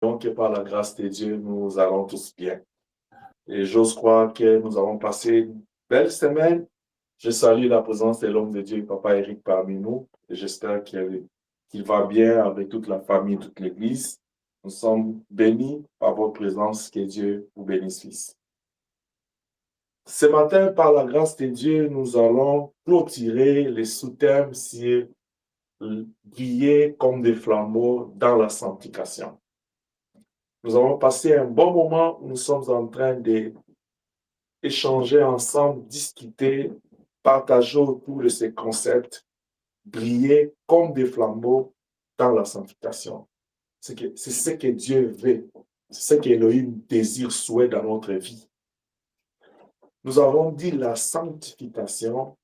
Donc, par la grâce de Dieu, nous allons tous bien. Et j'ose croire que nous avons passé une belle semaine. Je salue la présence de l'homme de Dieu, Papa Eric, parmi nous. Et j'espère qu'il va bien avec toute la famille, toute l'Église. Nous sommes bénis par votre présence. Que Dieu vous bénisse, fils. Ce matin, par la grâce de Dieu, nous allons clôturer les sous-thèmes sur briller comme des flambeaux dans la sanctification. Nous avons passé un bon moment où nous sommes en train d'échanger ensemble, discuter, partager autour de ces concepts, briller comme des flambeaux dans la sanctification. C'est ce que Dieu veut, c'est ce qu'Élohim désire, souhaite dans notre vie. Nous avons dit la sanctification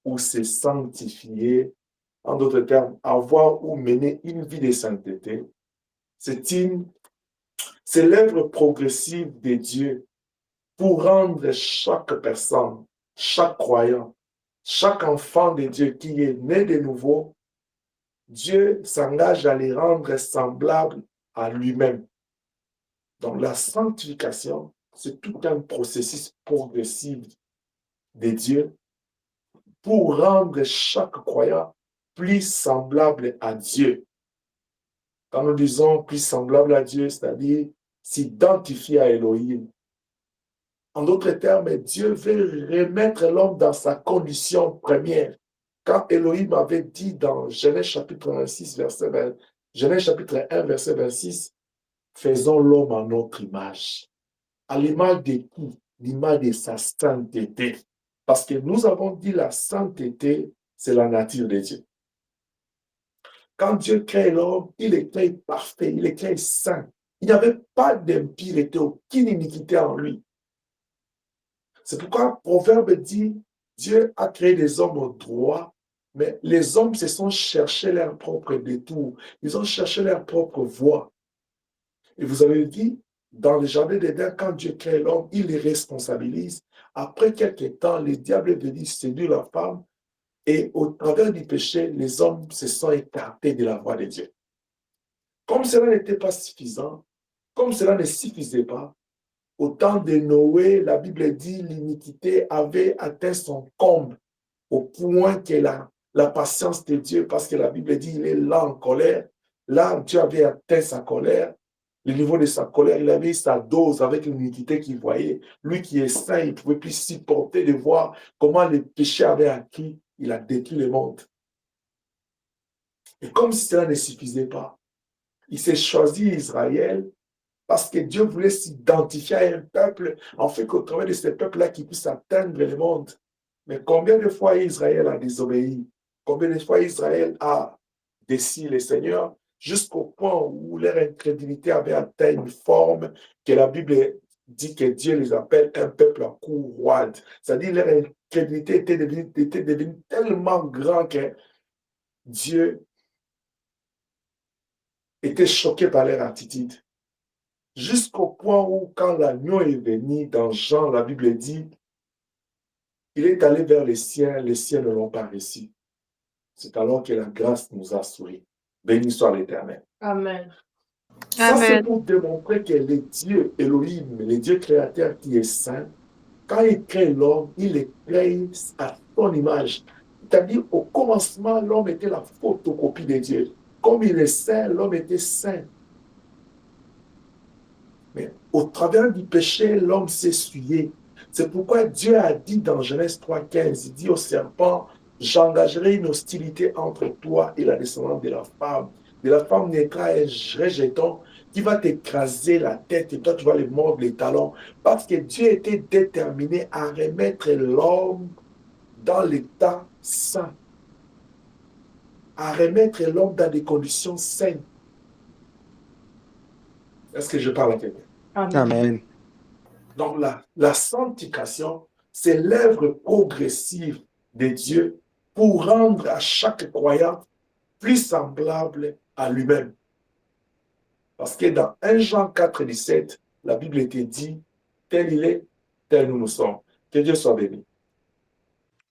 ou se sanctifier, en d'autres termes, avoir ou mener une vie de sainteté, c'est l'œuvre progressive de Dieu pour rendre chaque personne, chaque croyant, chaque enfant de Dieu qui est né de nouveau, Dieu s'engage à les rendre semblables à lui-même. Donc la sanctification, c'est tout un processus progressif de Dieu pour rendre chaque croyant plus semblable à Dieu. Quand nous disons plus semblable à Dieu, c'est-à-dire s'identifier à Elohim. En d'autres termes, Dieu veut remettre l'homme dans sa condition première. Quand Elohim avait dit dans Genèse chapitre 1, verset 26, faisons l'homme à notre image. À l'image de qui? L'image de sa sainteté. Parce que nous avons dit la sainteté, c'est la nature de Dieu. Quand Dieu crée l'homme, il est créé parfait, il est créé saint. Il n'y avait pas d'impureté, aucune iniquité en lui. C'est pourquoi Proverbe dit, Dieu a créé des hommes droits, mais les hommes se sont cherchés leur propre détour. Ils ont cherché leur propre voie. Et vous avez dit, dans le jardin d'Éden, quand Dieu crée l'homme, il les responsabilise. Après quelques temps, le diable est venu séduire la femme et au travers du péché, les hommes se sont écartés de la voie de Dieu. Comme cela n'était pas suffisant, comme cela ne suffisait pas, au temps de Noé, la Bible dit l'iniquité avait atteint son comble au point que la patience de Dieu, parce que la Bible dit il est lent en colère. Là, Dieu avait atteint sa colère, le niveau de sa colère, il avait sa dose avec l'iniquité qu'il voyait. Lui qui est saint, il ne pouvait plus supporter de voir comment le péché avait acquis. Il a détruit le monde. Et comme si cela ne suffisait pas, il s'est choisi Israël parce que Dieu voulait s'identifier à un peuple, en fait qu'au travers de ce peuple-là, qui puisse atteindre le monde. Mais combien de fois Israël a désobéi? Combien de fois Israël a déçu le Seigneur jusqu'au point où leur incrédulité avait atteint une forme que la Bible dit que Dieu les appelle un peuple à cou roide. C'est-à-dire leur incrédulité était devenue tellement grande que Dieu était choqué par leur attitude. Jusqu'au point où, quand l'agneau est venu dans Jean, la Bible dit, il est allé vers les siens ne l'ont pas reçu. C'est alors que la grâce nous a souri. Béni soit l'Éternel. Amen. Ça, c'est pour démontrer que le Dieu Elohim, le Dieu créateur qui est saint, quand il crée l'homme, il le crée à son image. C'est-à-dire, au commencement, l'homme était la photocopie de Dieu. Comme il est saint, l'homme était saint. Mais au travers du péché, l'homme s'est souillé. C'est pourquoi Dieu a dit dans Genèse 3,15, il dit au serpent, j'engagerai une hostilité entre toi et la descendante de la femme. De la femme naîtra un rejeton qui va t'écraser la tête et toi tu vas lui mordre les talons. Parce que Dieu était déterminé à remettre l'homme dans l'état saint, à remettre l'homme dans des conditions saines. Est-ce que je parle à quelqu'un? Amen. Donc la sanctification, c'est l'œuvre progressive de Dieu pour rendre à chaque croyant plus semblable à lui-même. Parce que dans 1 Jean 4, 17, la Bible était dit, tel il est, tel nous sommes. Que Dieu soit béni.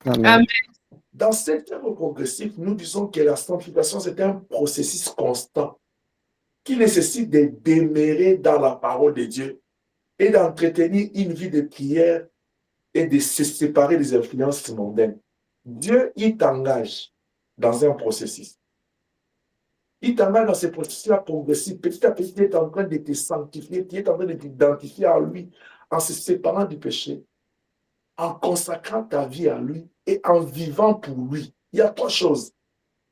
Amen. Dans cette œuvre progressive, nous disons que la sanctification, c'est un processus constant. qui nécessite de demeurer dans la parole de Dieu et d'entretenir une vie de prière et de se séparer des influences mondaines. Dieu, il t'engage dans un processus. Il t'engage dans ce processus-là progressif. Petit à petit, il est en train de te sanctifier, il est en train de t'identifier à lui en se séparant du péché, en consacrant ta vie à lui et en vivant pour lui. Il y a trois choses.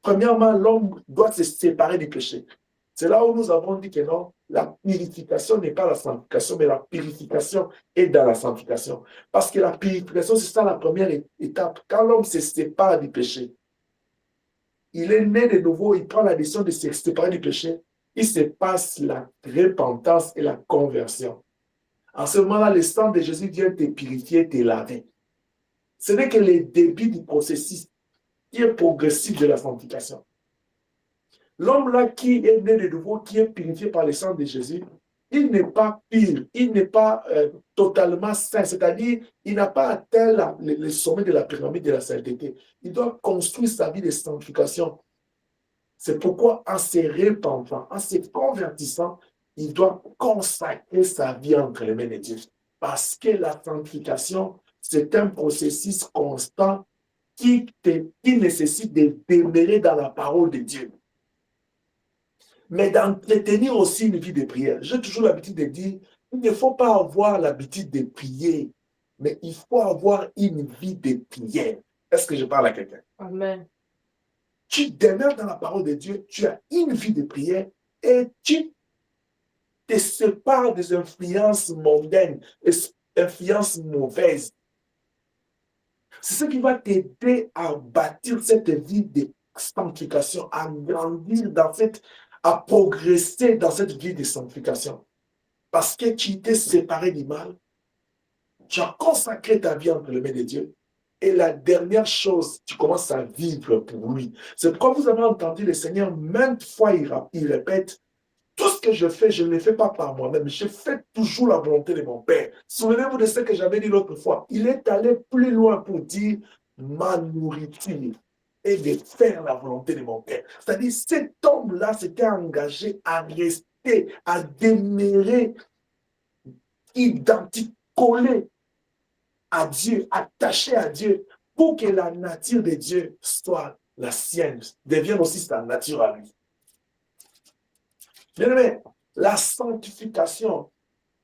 Premièrement, l'homme doit se séparer du péché. C'est là où nous avons dit que non, la purification n'est pas la sanctification, mais la purification est dans la sanctification. Parce que la purification, c'est ça la première étape. Quand l'homme se sépare du péché, il est né de nouveau, il prend la décision de se séparer du péché, il se passe la repentance et la conversion. En ce moment-là, le sang de Jésus vient te purifier, te laver. Ce n'est que le début du processus qui est progressif de la sanctification. L'homme là qui est né de nouveau, qui est purifié par le sang de Jésus, il n'est pas pur, il n'est pas totalement saint, c'est-à-dire il n'a pas atteint le sommet de la pyramide de la sainteté. Il doit construire sa vie de sanctification. C'est pourquoi en se repentant, en se convertissant, il doit consacrer sa vie entre les mains de Dieu. Parce que la sanctification, c'est un processus constant qui nécessite de demeurer dans la parole de Dieu. Mais d'entretenir aussi une vie de prière. J'ai toujours l'habitude de dire, il ne faut pas avoir l'habitude de prier, mais il faut avoir une vie de prière. Est-ce que je parle à quelqu'un? Amen. Tu demeures dans la parole de Dieu, tu as une vie de prière et tu te sépares des influences mondaines, des influences mauvaises. C'est ce qui va t'aider à bâtir cette vie de sanctification, à grandir dans cette, à progresser dans cette vie de sanctification. Parce que tu t'es séparé du mal, tu as consacré ta vie entre les mains de Dieu. Et la dernière chose, tu commences à vivre pour lui. C'est pourquoi vous avez entendu le Seigneur, maintes fois, il répète, tout ce que je fais, je ne le fais pas par moi-même. Je fais toujours la volonté de mon Père. Souvenez-vous de ce que j'avais dit l'autre fois. Il est allé plus loin pour dire ma nourriture et de faire la volonté de mon Père. C'est-à-dire, cet homme-là s'était engagé à rester, à demeurer identique, collé à Dieu, attaché à Dieu, pour que la nature de Dieu soit la sienne, devienne aussi sa nature à lui. Bien-aimé, la sanctification,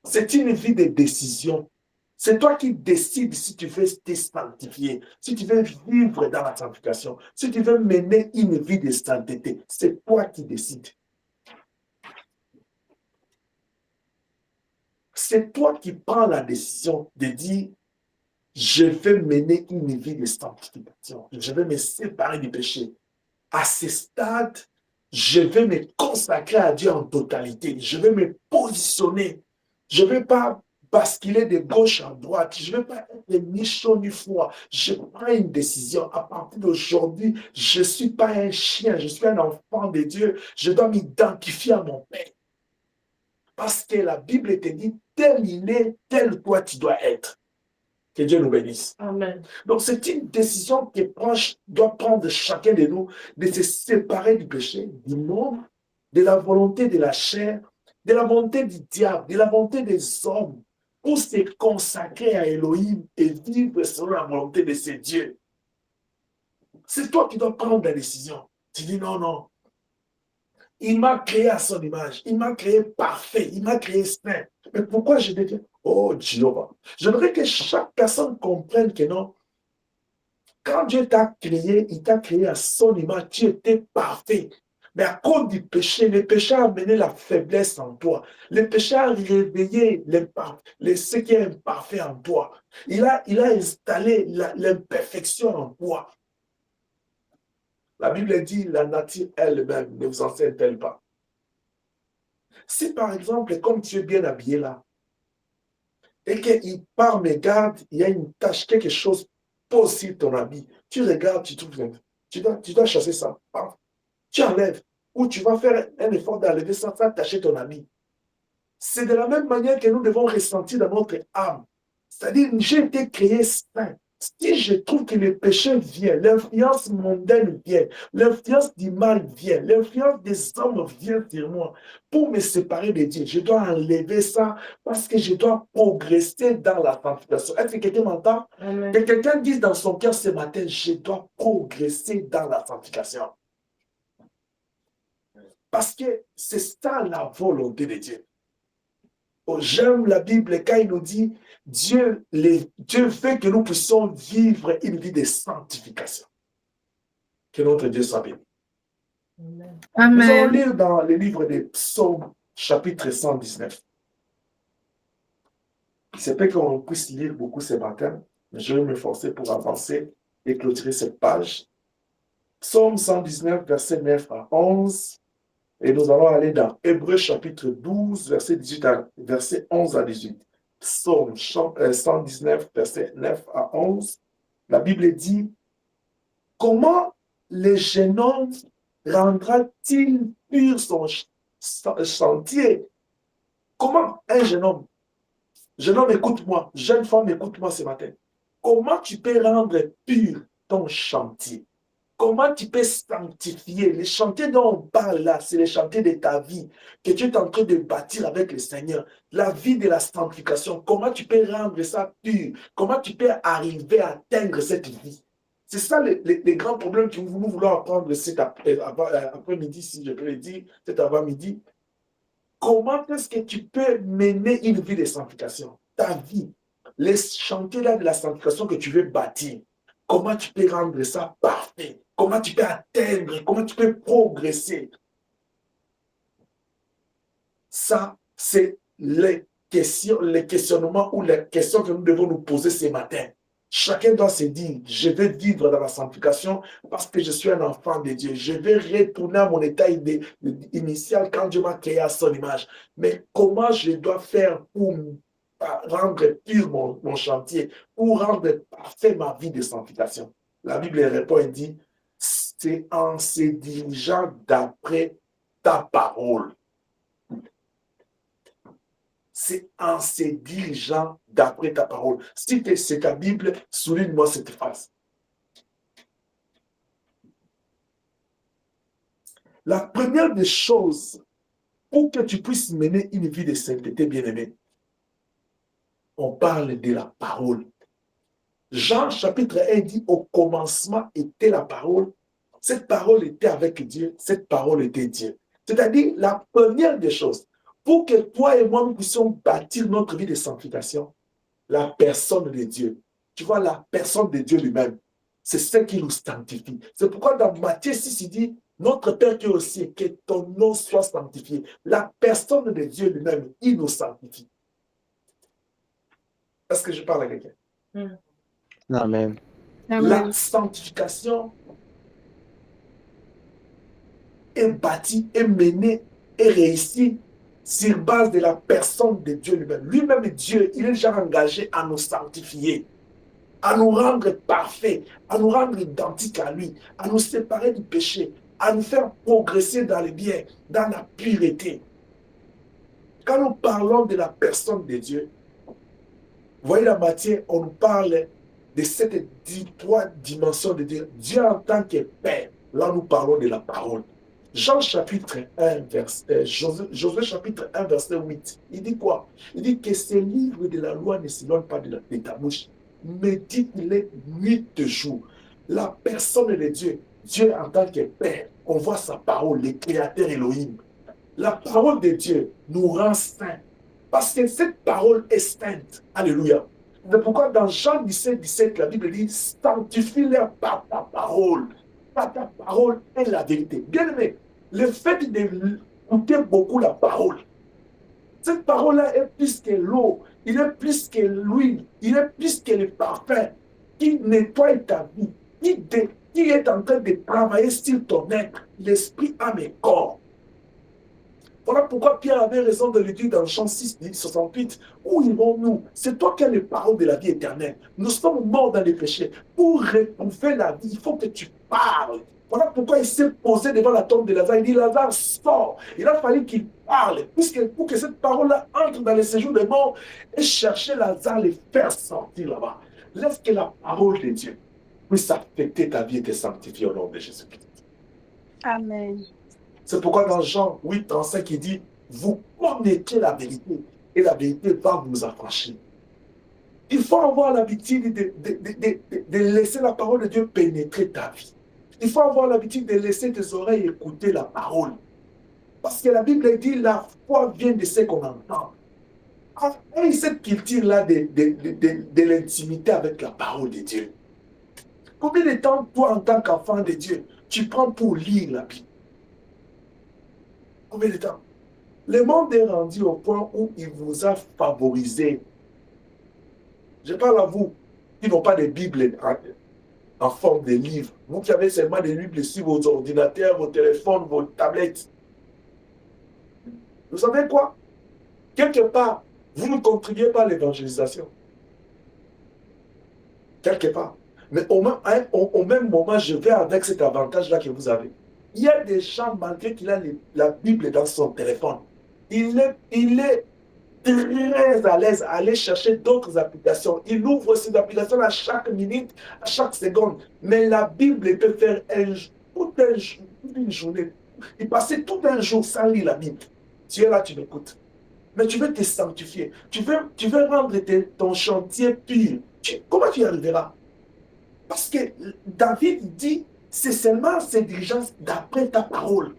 c'est une vie de décision. C'est toi qui décides si tu veux te sanctifier, si tu veux vivre dans la sanctification, si tu veux mener une vie de sainteté. C'est toi qui décides. C'est toi qui prends la décision de dire, je vais mener une vie de sanctification. Je vais me séparer du péché. À ce stade, je vais me consacrer à Dieu en totalité. Je vais me positionner. Je ne vais pas basculer de gauche à droite. Je ne vais pas être ni chaud ni froid. Je prends une décision. À partir d'aujourd'hui, je ne suis pas un chien. Je suis un enfant de Dieu. Je dois m'identifier à mon Père. Parce que la Bible te dit, tel il est, tel toi tu dois être. Que Dieu nous bénisse. Amen. Donc, c'est une décision que doit prendre chacun de nous de se séparer du péché, du monde, de la volonté de la chair, de la volonté du diable, de la volonté des hommes, pour se consacrer à Elohim et vivre selon la volonté de ces dieux. C'est toi qui dois prendre la décision. Tu dis non, non. Il m'a créé à son image. Il m'a créé parfait. Il m'a créé saint. Mais pourquoi je deviens... Oh, Jéhovah. J'aimerais que chaque personne comprenne que non. Quand Dieu t'a créé, il t'a créé à son image. Tu étais parfait. Mais à cause du péché, le péché a amené la faiblesse en toi. Le péché a réveillé ce qui est imparfait en toi. Il a installé l'imperfection en toi. La Bible dit, la nature elle-même ne vous enseigne-t-elle pas? Si par exemple, comme tu es bien habillé là, et qu'il part, mais garde, il y a une tache, quelque chose pose sur ton habit, tu regardes, tu trouves, tu dois chasser ça. Tu enlèves, ou tu vas faire un effort d'enlever ça sans tacher ton habit. C'est de la même manière que nous devons ressentir dans notre âme. C'est-à-dire, j'ai été créé saint. Si je trouve que le péché vient, l'influence mondaine vient, l'influence du mal vient, l'influence des hommes vient sur moi pour me séparer de Dieu, je dois enlever ça parce que je dois progresser dans la sanctification. Est-ce que quelqu'un m'entend? Que quelqu'un dise dans son cœur ce matin, je dois progresser dans la sanctification. Parce que c'est ça la volonté de Dieu. Oh, j'aime la Bible quand il nous dit Dieu veut que nous puissions vivre une vie de sanctification. Que notre Dieu soit béni. Amen. Nous allons lire dans le livre des Psaumes, chapitre 119. C'est pas qu'on puisse lire beaucoup ce matin, mais je vais m'efforcer pour avancer et clôturer cette page. Psaume 119, verset 9 à 11. Et nous allons aller dans Hébreux chapitre 12, verset 11 à 18. Psaume 119, verset 9 à 11. La Bible dit, comment le jeune homme rendra-t-il pur son chantier? Comment un jeune homme, écoute-moi, jeune femme, écoute-moi ce matin. Comment tu peux rendre pur ton chantier? Comment tu peux sanctifier? Les chantiers dont on parle là, c'est les chantiers de ta vie que tu es en train de bâtir avec le Seigneur. La vie de la sanctification. Comment tu peux rendre ça pur? Comment tu peux arriver à atteindre cette vie? C'est ça les grands problèmes que nous voulons apprendre cet après-midi, si je peux le dire, cet avant-midi. Comment est-ce que tu peux mener une vie de sanctification? Ta vie, les chantiers là de la sanctification que tu veux bâtir. Comment tu peux rendre ça parfait? Comment tu peux atteindre? Comment tu peux progresser? Ça, c'est les questionnements ou les questions que nous devons nous poser ce matin. Chacun doit se dire, je vais vivre dans la sanctification parce que je suis un enfant de Dieu. Je vais retourner à mon état initial quand Dieu m'a créé à son image. Mais comment je dois faire pour rendre pur mon chantier, pour rendre parfait ma vie de sanctification? La Bible répond et dit, c'est en se dirigeant d'après ta parole. C'est en se dirigeant d'après ta parole. Si c'est ta Bible, souligne-moi cette phrase. La première des choses pour que tu puisses mener une vie de sainteté, bien-aimé, on parle de la parole. Jean chapitre 1 dit, au commencement était la parole. Cette parole était avec Dieu, cette parole était Dieu. C'est-à-dire, la première des choses, pour que toi et moi, nous puissions bâtir notre vie de sanctification, la personne de Dieu. Tu vois, la personne de Dieu lui-même, c'est ce qui nous sanctifie. C'est pourquoi dans Matthieu 6, il dit, notre Père qui est au ciel, que ton nom soit sanctifié. La personne de Dieu lui-même, il nous sanctifie. Est-ce que je parle à quelqu'un? Amen. La sanctification est bâtie, est menée, est réussie sur base de la personne de Dieu lui-même. Lui-même, Dieu, il est déjà engagé à nous sanctifier, à nous rendre parfaits, à nous rendre identiques à lui, à nous séparer du péché, à nous faire progresser dans le bien, dans la pureté. Quand nous parlons de la personne de Dieu, vous voyez la matière, on nous parle de cette trois dimensions de Dieu. Dieu en tant que Père, là nous parlons de la parole. Jean chapitre 1, Josué chapitre 1, verset 8, il dit quoi? Il dit que ce livre de la loi ne s'éloigne pas de ta bouche. Médite-les nuit et jour. La personne de Dieu, Dieu en tant que Père, on voit sa parole, le Créateur Elohim. La parole de Dieu nous rend saints. Parce que cette parole est sainte. Alléluia. C'est pourquoi dans Jean 17, 17, la Bible dit, sanctifie-les par ta parole. Par ta parole est la vérité. Bien aimé, le fait d'écouter beaucoup la parole, cette parole-là est plus que l'eau, il est plus que l'huile, il est plus que le parfum qui nettoie ta vie, qui est en train de travailler sur ton être, l'esprit, âme et corps. Voilà pourquoi Pierre avait raison de le dire dans Jean 6, 68. Où irons-nous? C'est toi qui as les paroles de la vie éternelle. Nous sommes morts dans les péchés. Pour retrouver la vie, il faut que tu parles. Voilà pourquoi il s'est posé devant la tombe de Lazare. Il dit, Lazare, sort. Il a fallu qu'il parle. Pour que cette parole-là entre dans les séjours des morts et chercher Lazare, les faire sortir là-bas. Laisse que la parole de Dieu puisse affecter ta vie et te sanctifier au nom de Jésus-Christ. Amen. C'est pourquoi dans Jean 8, 35, il dit, vous connaîtrez la vérité et la vérité va vous affranchir. Il faut avoir l'habitude de laisser la parole de Dieu pénétrer ta vie. Il faut avoir l'habitude de laisser tes oreilles écouter la parole. Parce que la Bible dit, la foi vient de ce qu'on entend. Et cette culture-là de l'intimité avec la parole de Dieu. Combien de temps, toi, en tant qu'enfant de Dieu, tu prends pour lire la Bible? Combien de temps? Le monde est rendu au point où il vous a favorisé. Je parle à vous qui n'ont pas de Bible en forme de livre. Vous qui avez seulement des Bibles sur vos ordinateurs, vos téléphones, vos tablettes. Vous savez quoi? Quelque part, vous ne contribuez pas à l'évangélisation. Quelque part. Mais au même moment, je vais avec cet avantage-là que vous avez. Il y a des gens, malgré qu'il a la Bible dans son téléphone, il est très à l'aise à aller chercher d'autres applications. Il ouvre ces applications à chaque minute, à chaque seconde. Mais la Bible peut faire toute une journée. Il passait tout un jour sans lire la Bible. Tu es là, tu m'écoutes. Mais tu veux te sanctifier. Tu veux rendre ton chantier pur. Comment tu y arriveras? Parce que David dit, c'est seulement ses diligences d'après ta parole.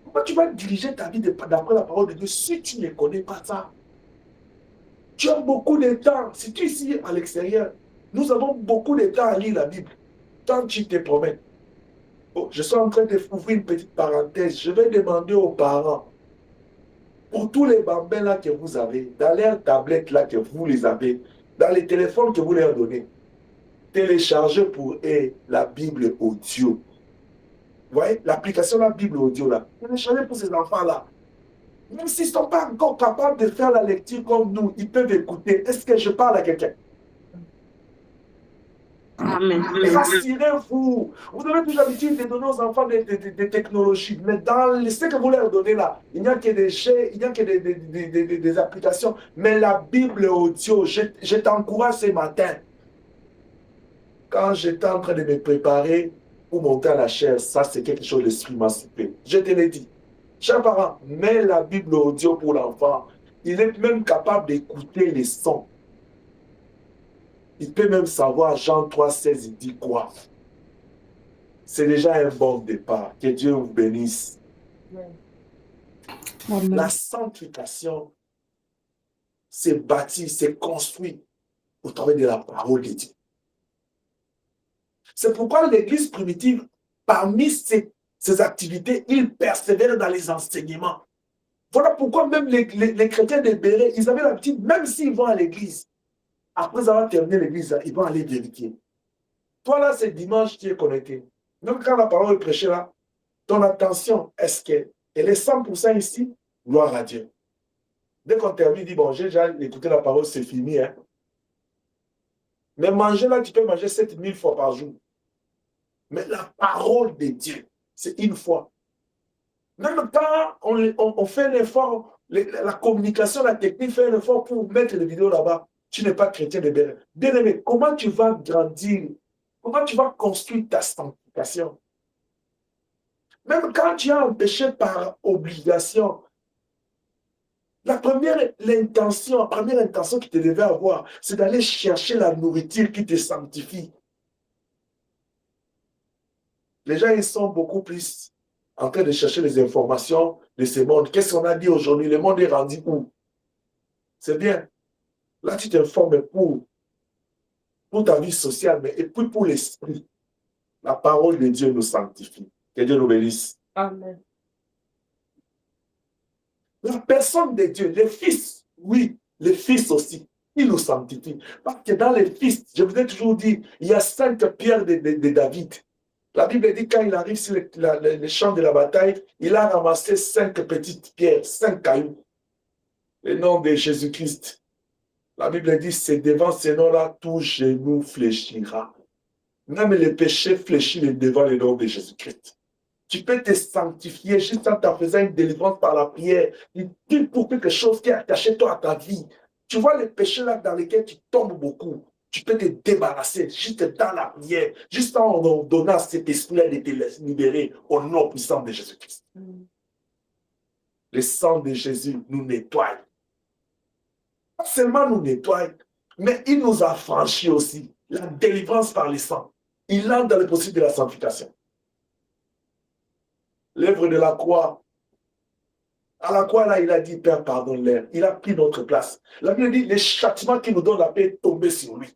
Comment tu vas diriger ta vie d'après la parole de Dieu si tu ne connais pas ça? Tu as beaucoup de temps. Si tu es ici à l'extérieur, nous avons beaucoup de temps à lire la Bible. Tant tu te promènes. Oh, je suis en train d'ouvrir une petite parenthèse. Je vais demander aux parents, pour tous les bambins là que vous avez, dans leurs tablettes là que vous les avez, dans les téléphones que vous leur donnez, téléchargez pour eux la Bible audio. Vous voyez, l'application la Bible audio là. Téléchargez pour ces enfants-là. Même s'ils ne sont pas encore capables de faire la lecture comme nous, ils peuvent écouter. Est-ce que je parle à quelqu'un? Amen. Rassurez-vous. Vous avez toujours l'habitude de donner aux enfants des technologies. Mais dans ce que vous leur donnez là, il n'y a que des jeux, il n'y a que des applications. Mais la Bible audio, je t'encourage ce matin. Quand j'étais en train de me préparer pour monter à la chaire, ça c'est quelque chose d'esprit m'a soufflé. Je te l'ai dit. Chers parents, mets la Bible audio pour l'enfant. Il est même capable d'écouter les sons. Il peut même savoir, Jean 3,16, il dit quoi? C'est déjà un bon départ. Que Dieu vous bénisse. Amen. La sanctification s'est bâtie, s'est construite au travers de la parole de Dieu. C'est pourquoi l'Église primitive, parmi ses activités, il persévère dans les enseignements. Voilà pourquoi même les chrétiens de Béret, ils avaient l'habitude, même s'ils vont à l'église, après avoir terminé l'église, ils vont aller vérifier. Toi là, c'est dimanche, tu es connecté. Même quand la parole est prêchée là, ton attention, est-ce qu'elle est 100% ici? Gloire à Dieu. Dès qu'on termine, dit, bon, j'ai déjà écouté la parole, c'est fini. Hein? Mais manger là, tu peux manger 7000 fois par jour. Mais la parole de Dieu, c'est une fois. Même quand on fait un effort, la communication, la technique fait un effort pour mettre les vidéos là-bas, tu n'es pas chrétien de Béret. Bien aimé, comment tu vas grandir? Comment tu vas construire ta sanctification? Même quand tu as un péché par obligation, la première intention que tu devais avoir, c'est d'aller chercher la nourriture qui te sanctifie. Les gens, ils sont beaucoup plus en train de chercher les informations de ce monde. Qu'est-ce qu'on a dit aujourd'hui? Le monde est rendu où? C'est bien. Là, tu t'informes pour ta vie sociale, mais et puis pour l'esprit. La parole de Dieu nous sanctifie. Que Dieu nous bénisse. Amen. La personne de Dieu, les fils, oui, les fils aussi, ils nous sanctifient. Parce que dans les fils, je vous ai toujours dit, il y a 5 pierres de David. La Bible dit quand il arrive sur le champ de la bataille, il a ramassé 5 petites pierres, 5 cailloux. Le nom de Jésus-Christ. La Bible dit, c'est devant ce nom-là, tout genou fléchira. Même le péché fléchit devant le nom de Jésus-Christ. Tu peux te sanctifier juste en t'en faisant une délivrance par la prière. Il dit pour quelque chose qui est attaché toi à ta vie. Tu vois les péchés là dans lesquels tu tombes beaucoup. Tu peux te débarrasser juste dans la prière, juste en donnant cet esprit-là de te libérer au nom puissant de Jésus-Christ. Le sang de Jésus nous nettoie. Pas seulement nous nettoie, mais il nous a franchi aussi. La délivrance par le sang. Il entre dans le processus de la sanctification. L'œuvre de la croix. À la croix, là, il a dit, Père, pardonne-leur. Il a pris notre place. La Bible dit, le châtiment qui nous donne la paix est tombé sur lui.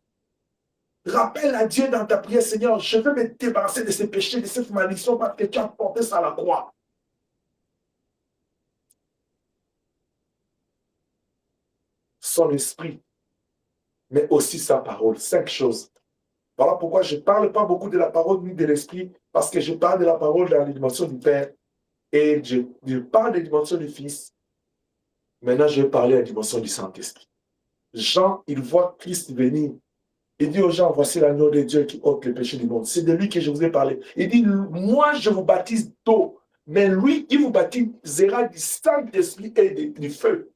Rappelle à Dieu dans ta prière, Seigneur, je veux me débarrasser de ces péchés, de cette malédiction, parce que tu as porté ça à la croix. Son esprit, mais aussi sa parole. 5 choses. Voilà pourquoi je ne parle pas beaucoup de la parole ni de l'esprit, parce que je parle de la parole dans la dimension du Père et je parle de la dimension du Fils. Maintenant, je vais parler de la dimension du Saint-Esprit. Jean, il voit Christ venir. Il dit aux gens, voici l'agneau de Dieu qui ôte les péchés du monde. C'est de lui que je vous ai parlé. Il dit, moi, je vous baptise d'eau, mais lui, il vous baptisera du Saint-Esprit et du feu.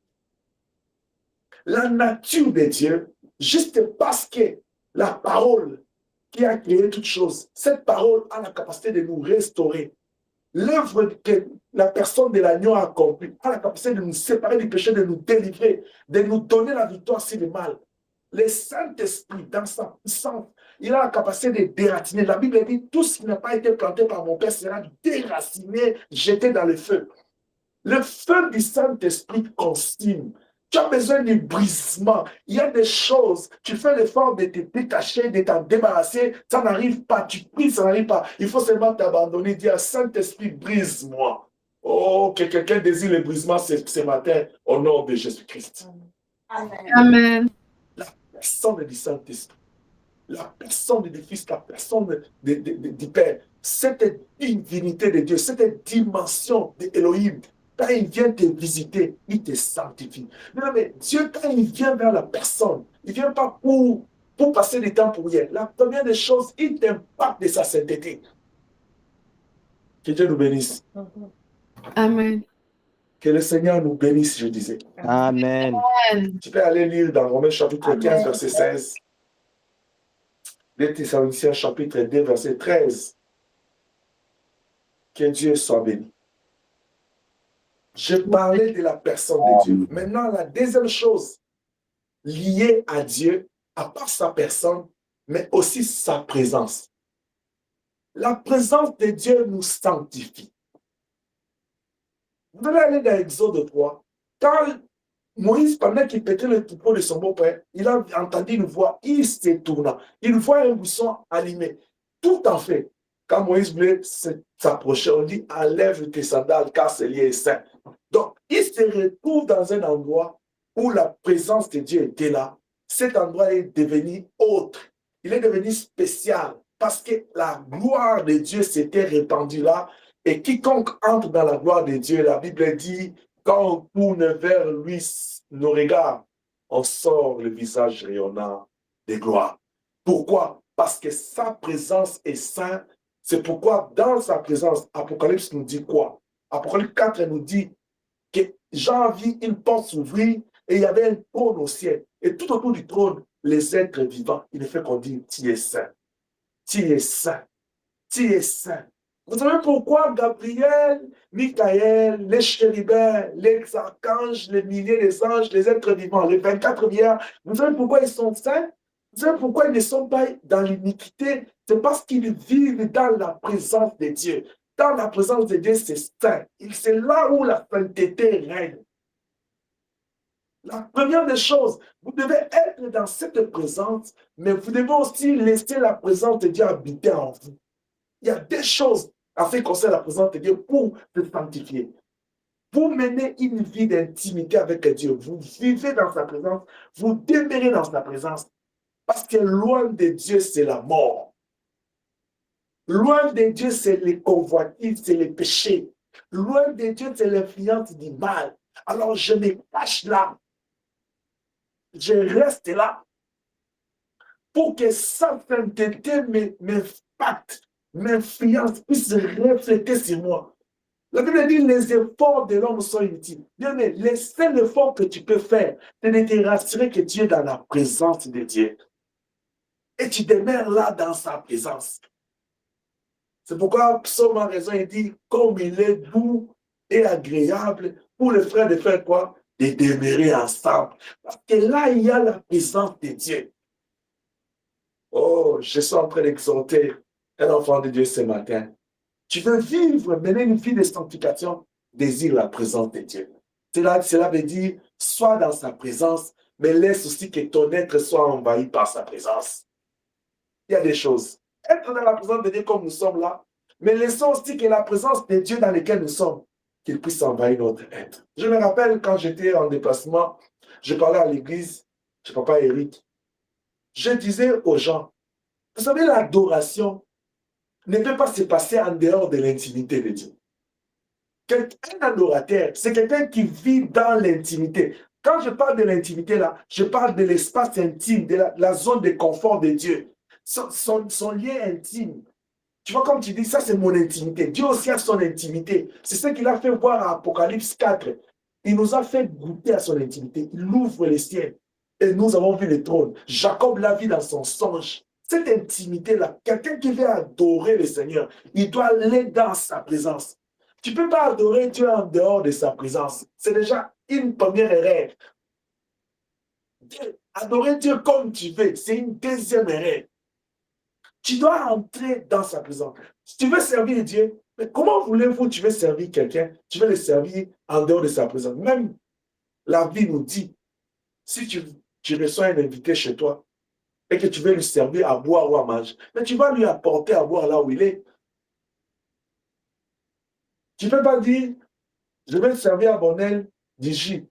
La nature de Dieu, juste parce que la parole qui a créé toutes choses, cette parole a la capacité de nous restaurer. L'œuvre que la personne de l'agneau a accomplie a la capacité de nous séparer du péché, de nous délivrer, de nous donner la victoire sur le mal. Le Saint-Esprit, dans sa puissance, il a la capacité de déraciner. La Bible dit, tout ce qui n'a pas été planté par mon Père sera déraciné, jeté dans le feu. Le feu du Saint-Esprit consume. Tu as besoin de brisement. Il y a des choses, tu fais l'effort de te détacher, de t'en débarrasser, ça n'arrive pas, tu pries, ça n'arrive pas. Il faut seulement t'abandonner, dire, Saint-Esprit, brise-moi. Oh, que quelqu'un désire le brisement ce matin, au nom de Jésus-Christ. Amen. Amen. La personne du Saint-Esprit, la personne du Fils, la personne du Père, cette divinité de Dieu, cette dimension d'Élohim, quand il vient te visiter, il te sanctifie. Mais Dieu, quand il vient vers la personne, il ne vient pas pour passer du temps pour rien. La première des choses, il t'impacte de sa sainteté. Que Dieu nous bénisse. Amen. Que le Seigneur nous bénisse, je disais. Amen. Tu peux aller lire dans Romains chapitre 15, Amen. verset 16. Les Thessaloniciens chapitre 2, verset 13. Que Dieu soit béni. Je parlais de la personne de Dieu. Maintenant, la deuxième chose liée à Dieu, à part sa personne, mais aussi sa présence. La présence de Dieu nous sanctifie. Vous allez aller dans Exode 3. Quand Moïse, pendant qu'il pétait le troupeau de son beau-père, il a entendu une voix, il se tourna. Il voit un buisson allumé. Tout en fait, quand Moïse voulait s'approcher, on dit, enlève tes sandales car ce lieu est saint. Donc, il se retrouve dans un endroit où la présence de Dieu était là. Cet endroit est devenu autre. Il est devenu spécial parce que la gloire de Dieu s'était répandue là. Et quiconque entre dans la gloire de Dieu, la Bible dit, quand on tourne vers lui nos regards, on sort le visage rayonnant de gloire. Pourquoi? Parce que sa présence est sainte. C'est pourquoi dans sa présence, Apocalypse nous dit quoi? Apocalypse 4 nous dit que Jean vit une porte s'ouvrir et il y avait un trône au ciel. Et tout autour du trône, les êtres vivants, il fait qu'on dit, tu es saint, tu es saint, tu es saint. Vous savez pourquoi Gabriel, Michael, les chérubins, les archanges, les milliers des anges, les êtres vivants, les 24 milliards, vous savez pourquoi ils sont saints? Vous savez pourquoi ils ne sont pas dans l'iniquité? C'est parce qu'ils vivent dans la présence de Dieu. Dans la présence de Dieu, c'est saint. C'est là où la sainteté règne. La première des choses, vous devez être dans cette présence, mais vous devez aussi laisser la présence de Dieu habiter en vous. Il y a des choses à faire concernant la présence de Dieu pour se sanctifier. Vous menez une vie d'intimité avec Dieu. Vous vivez dans sa présence. Vous demeurez dans sa présence. Parce que loin de Dieu, c'est la mort. Loin de Dieu, c'est les convoitises, c'est les péchés. Loin de Dieu, c'est l'influence du mal. Alors je me cache là. Je reste là. Pour que sa sainteté m'impacte, m'influence, puisse refléter sur moi. La Bible dit les efforts de l'homme sont inutiles. Bien, mais le seul effort que tu peux faire, c'est de te rassurer que tu es dans la présence de Dieu. et tu demeures là dans sa présence. C'est pourquoi Psaume a raison, il dit, comme il est doux et agréable pour les frères de faire quoi? De demeurer ensemble. Parce que là, il y a la présence de Dieu. Oh, je suis en train d'exhorter un enfant de Dieu ce matin. Tu veux vivre, mener une vie de sanctification, désire la présence de Dieu. Cela veut dire, sois dans sa présence, mais laisse aussi que ton être soit envahi par sa présence. Il y a des choses. Être dans la présence de Dieu comme nous sommes là, mais laissons aussi que la présence de Dieu dans laquelle nous sommes, qu'il puisse envahir notre être. Je me rappelle quand j'étais en déplacement, je parlais à l'église, chez papa Eric, je disais aux gens, vous savez, l'adoration ne peut pas se passer en dehors de l'intimité de Dieu. Un adorateur, c'est quelqu'un qui vit dans l'intimité. Quand je parle de l'intimité, là, je parle de l'espace intime, de la zone de confort de Dieu. Son lien intime. Tu vois, comme tu dis, ça c'est mon intimité. Dieu aussi a son intimité. C'est ce qu'il a fait voir à Apocalypse 4. Il nous a fait goûter à son intimité. Il ouvre les cieux. Et nous avons vu le trône. Jacob l'a vu dans son songe. Cette intimité-là, quelqu'un qui veut adorer le Seigneur, il doit aller dans sa présence. Tu ne peux pas adorer Dieu en dehors de sa présence. C'est déjà une première erreur. Adorer Dieu comme tu veux, c'est une deuxième erreur. Tu dois entrer dans sa présence. Si tu veux servir Dieu, mais comment voulez-vous tu veux servir quelqu'un? Tu veux le servir en dehors de sa présence. Même la vie nous dit, si tu reçois un invité chez toi et que tu veux lui servir à boire ou à manger, mais tu vas lui apporter à boire là où il est. Tu ne peux pas dire, je vais servir à Bonnel du jus.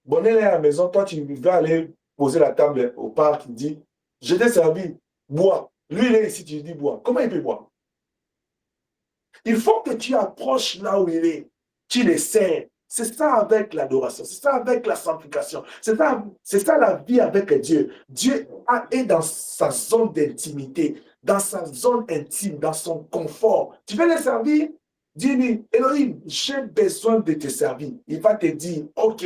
Bonnel est à la maison, toi tu vas aller poser la table au parc, il dit, je t'ai servi, bois. Lui, il est ici, tu lui dis bois. Comment il peut boire? Il faut que tu approches là où il est. Tu le sers. C'est ça avec l'adoration. C'est ça avec la sanctification. C'est ça la vie avec Dieu. Dieu est dans sa zone d'intimité, dans sa zone intime, dans son confort. Tu veux le servir? Dis-lui, Elohim, j'ai besoin de te servir. Il va te dire, OK.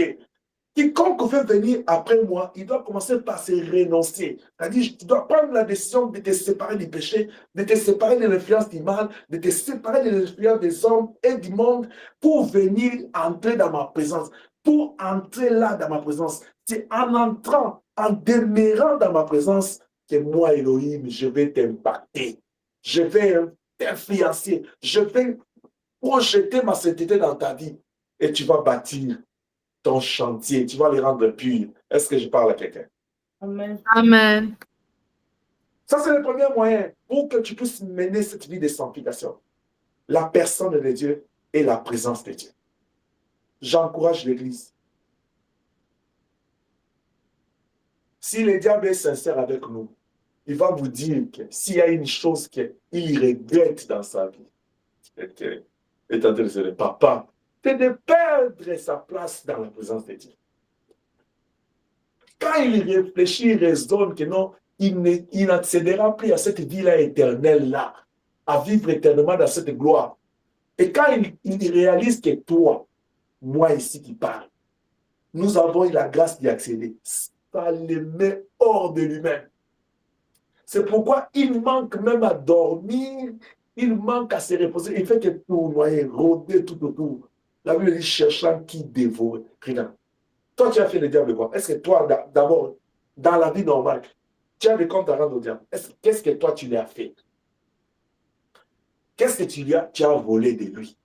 Quiconque veut venir après moi, il doit commencer par se renoncer. C'est-à-dire, tu dois prendre la décision de te séparer du péché, de te séparer de l'influence du mal, de te séparer de l'influence des hommes et du monde pour venir entrer dans ma présence. Pour entrer là dans ma présence. C'est en entrant, en demeurant dans ma présence que moi, Elohim, je vais t'impacter. Je vais t'influencer. Je vais projeter ma sainteté dans ta vie. Et tu vas bâtir ton chantier, tu vas les rendre purs. Est-ce que je parle à quelqu'un? Amen. Amen. Ça, c'est le premier moyen pour que tu puisses mener cette vie de sanctification. La personne de Dieu et la présence de Dieu. J'encourage l'Église. Si le diable est sincère avec nous, il va vous dire que s'il y a une chose qu'il regrette dans sa vie, c'est le papa, c'est de perdre sa place dans la présence de Dieu. Quand il réfléchit, il raisonne que non, il n'accédera plus à cette vie-là éternelle-là, à vivre éternellement dans cette gloire. Et quand il réalise que toi, moi ici qui parle, nous avons eu la grâce d'y accéder, ça le met hors de lui-même. C'est pourquoi il manque même à dormir, il manque à se reposer, il fait que tournoyer, rôder tout autour. La Bible dit cherchant qui dévore. Regarde. Toi, tu as fait le diable quoi? Est-ce que toi, d'abord, dans la vie normale, tu as des comptes à rendre au diable? Qu'est-ce que toi, tu lui as fait? Qu'est-ce que tu as volé de lui?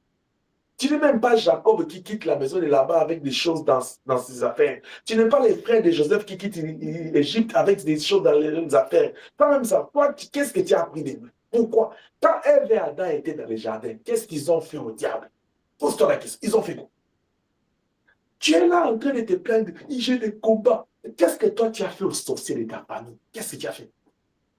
Tu n'es même pas Jacob qui quitte la maison de là-bas avec des choses dans ses affaires. Tu n'es pas les frères de Joseph qui quittent l'Égypte avec des choses dans les affaires. Pas même ça. Toi, qu'est-ce que tu as appris de lui? Pourquoi? Quand Ève et Adam étaient dans le jardin, qu'est-ce qu'ils ont fait au diable? Pose-toi la question. Ils ont fait quoi? Tu es là en train de te plaindre, j'ai des combats. Qu'est-ce que toi tu as fait aux sorciers de ta famille? Qu'est-ce que tu as fait?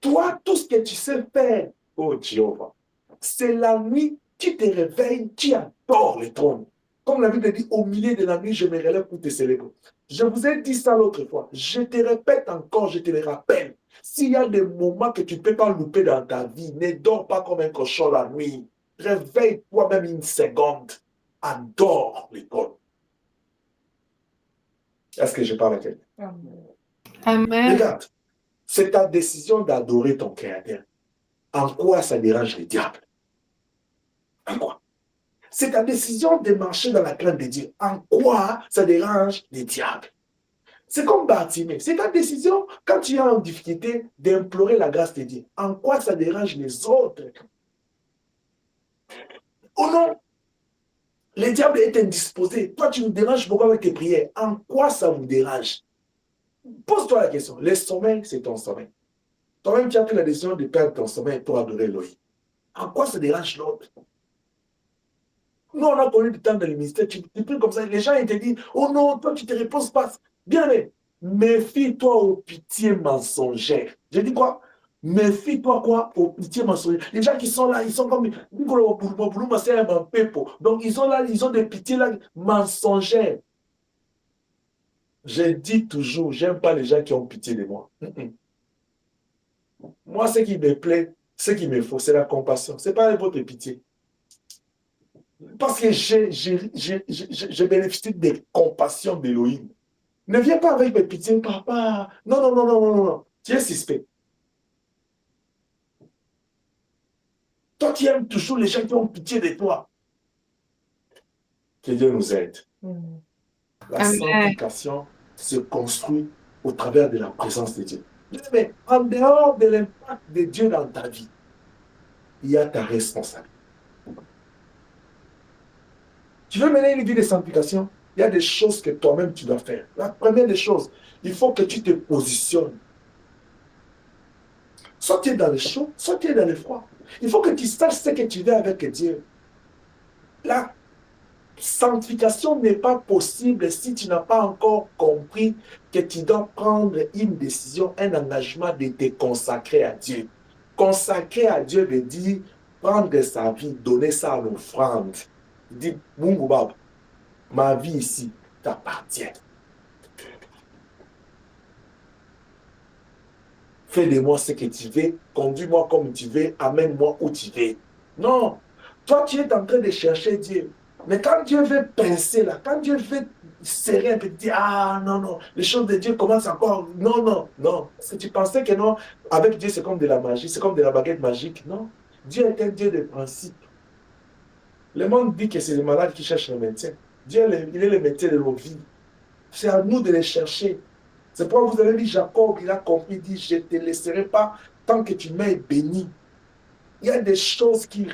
Toi, tout ce que tu sais faire, oh Jéhovah, c'est la nuit, tu te réveilles, tu adores le trône. Comme la Bible dit, au milieu de la nuit, je me relève pour te célébrer. Je vous ai dit ça l'autre fois. Je te répète encore, je te le rappelle. S'il y a des moments que tu ne peux pas louper dans ta vie, ne dors pas comme un cochon la nuit. Réveille-toi même une seconde. Adore le trône. Est-ce que je parle à quelqu'un? Amen. Regarde, C'est ta décision d'adorer ton Créateur. En quoi ça dérange le diable? En quoi? C'est ta décision de marcher dans la crainte de Dieu. En quoi ça dérange le diable? C'est comme Bartimée. C'est ta décision, quand tu es en difficulté, d'implorer la grâce de Dieu. En quoi ça dérange les autres? Oh non! Le diable est indisposé. Toi, tu nous déranges beaucoup avec tes prières. En quoi ça vous dérange? Pose-toi la question. Le sommeil, c'est ton sommeil. Toi-même, tu as pris la décision de perdre ton sommeil pour adorer Elohim. En quoi ça dérange l'autre? Nous, on a connu du temps dans le ministère. Tu pries comme ça. Les gens, ils te disent, oh non, toi, tu te reposes pas. Bien, mais méfie-toi aux pitiés mensongères. Je dis quoi? Méfie-toi quoi? Aux pitiés mensongères. Les gens qui sont là, ils sont comme... Donc, ils sont là, ils ont des pitiés là, mensongères. Je dis toujours, j'aime pas les gens qui ont pitié de moi. Moi, ce qui me plaît, ce qui me faut, c'est la compassion. Ce n'est pas votre pitié. Parce que je bénéficie des compassions d'Élohim. Ne viens pas avec mes pitiés, papa. Non, non, non, non, non, non. Tu es suspect. Toi, tu aimes toujours les gens qui ont pitié de toi. Que Dieu nous aide. La sanctification se construit au travers de la présence de Dieu. Mais en dehors de l'impact de Dieu dans ta vie, il y a ta responsabilité. Tu veux mener une vie de sanctification, il y a des choses que toi-même tu dois faire. La première des choses, il faut que tu te positionnes. Soit tu es dans le chaud, soit tu es dans le froid. Il faut que tu saches ce que tu veux avec Dieu. La sanctification n'est pas possible si tu n'as pas encore compris que tu dois prendre une décision, un engagement de te consacrer à Dieu. Consacrer à Dieu veut dire prendre sa vie, donner ça en offrande. Il dit, Mungu Baba, ma vie ici t'appartient. Fais de moi ce que tu veux, conduis-moi comme tu veux, amène-moi où tu veux. Non, toi tu es en train de chercher Dieu. Mais quand Dieu veut pincer là, quand Dieu veut serrer un peu, dire, ah non, non, les choses de Dieu commencent encore. Non, non, non. Parce que tu pensais que non, avec Dieu c'est comme de la magie, c'est comme de la baguette magique. Non, Dieu est un Dieu de principe. Le monde dit que c'est les malades qui cherchent le médecin. Dieu, il est le médecin de nos vies. C'est à nous de les chercher. C'est pourquoi vous avez dit, Jacob, il a compris, il dit, je ne te laisserai pas tant que tu m'es béni. Il y a des choses qui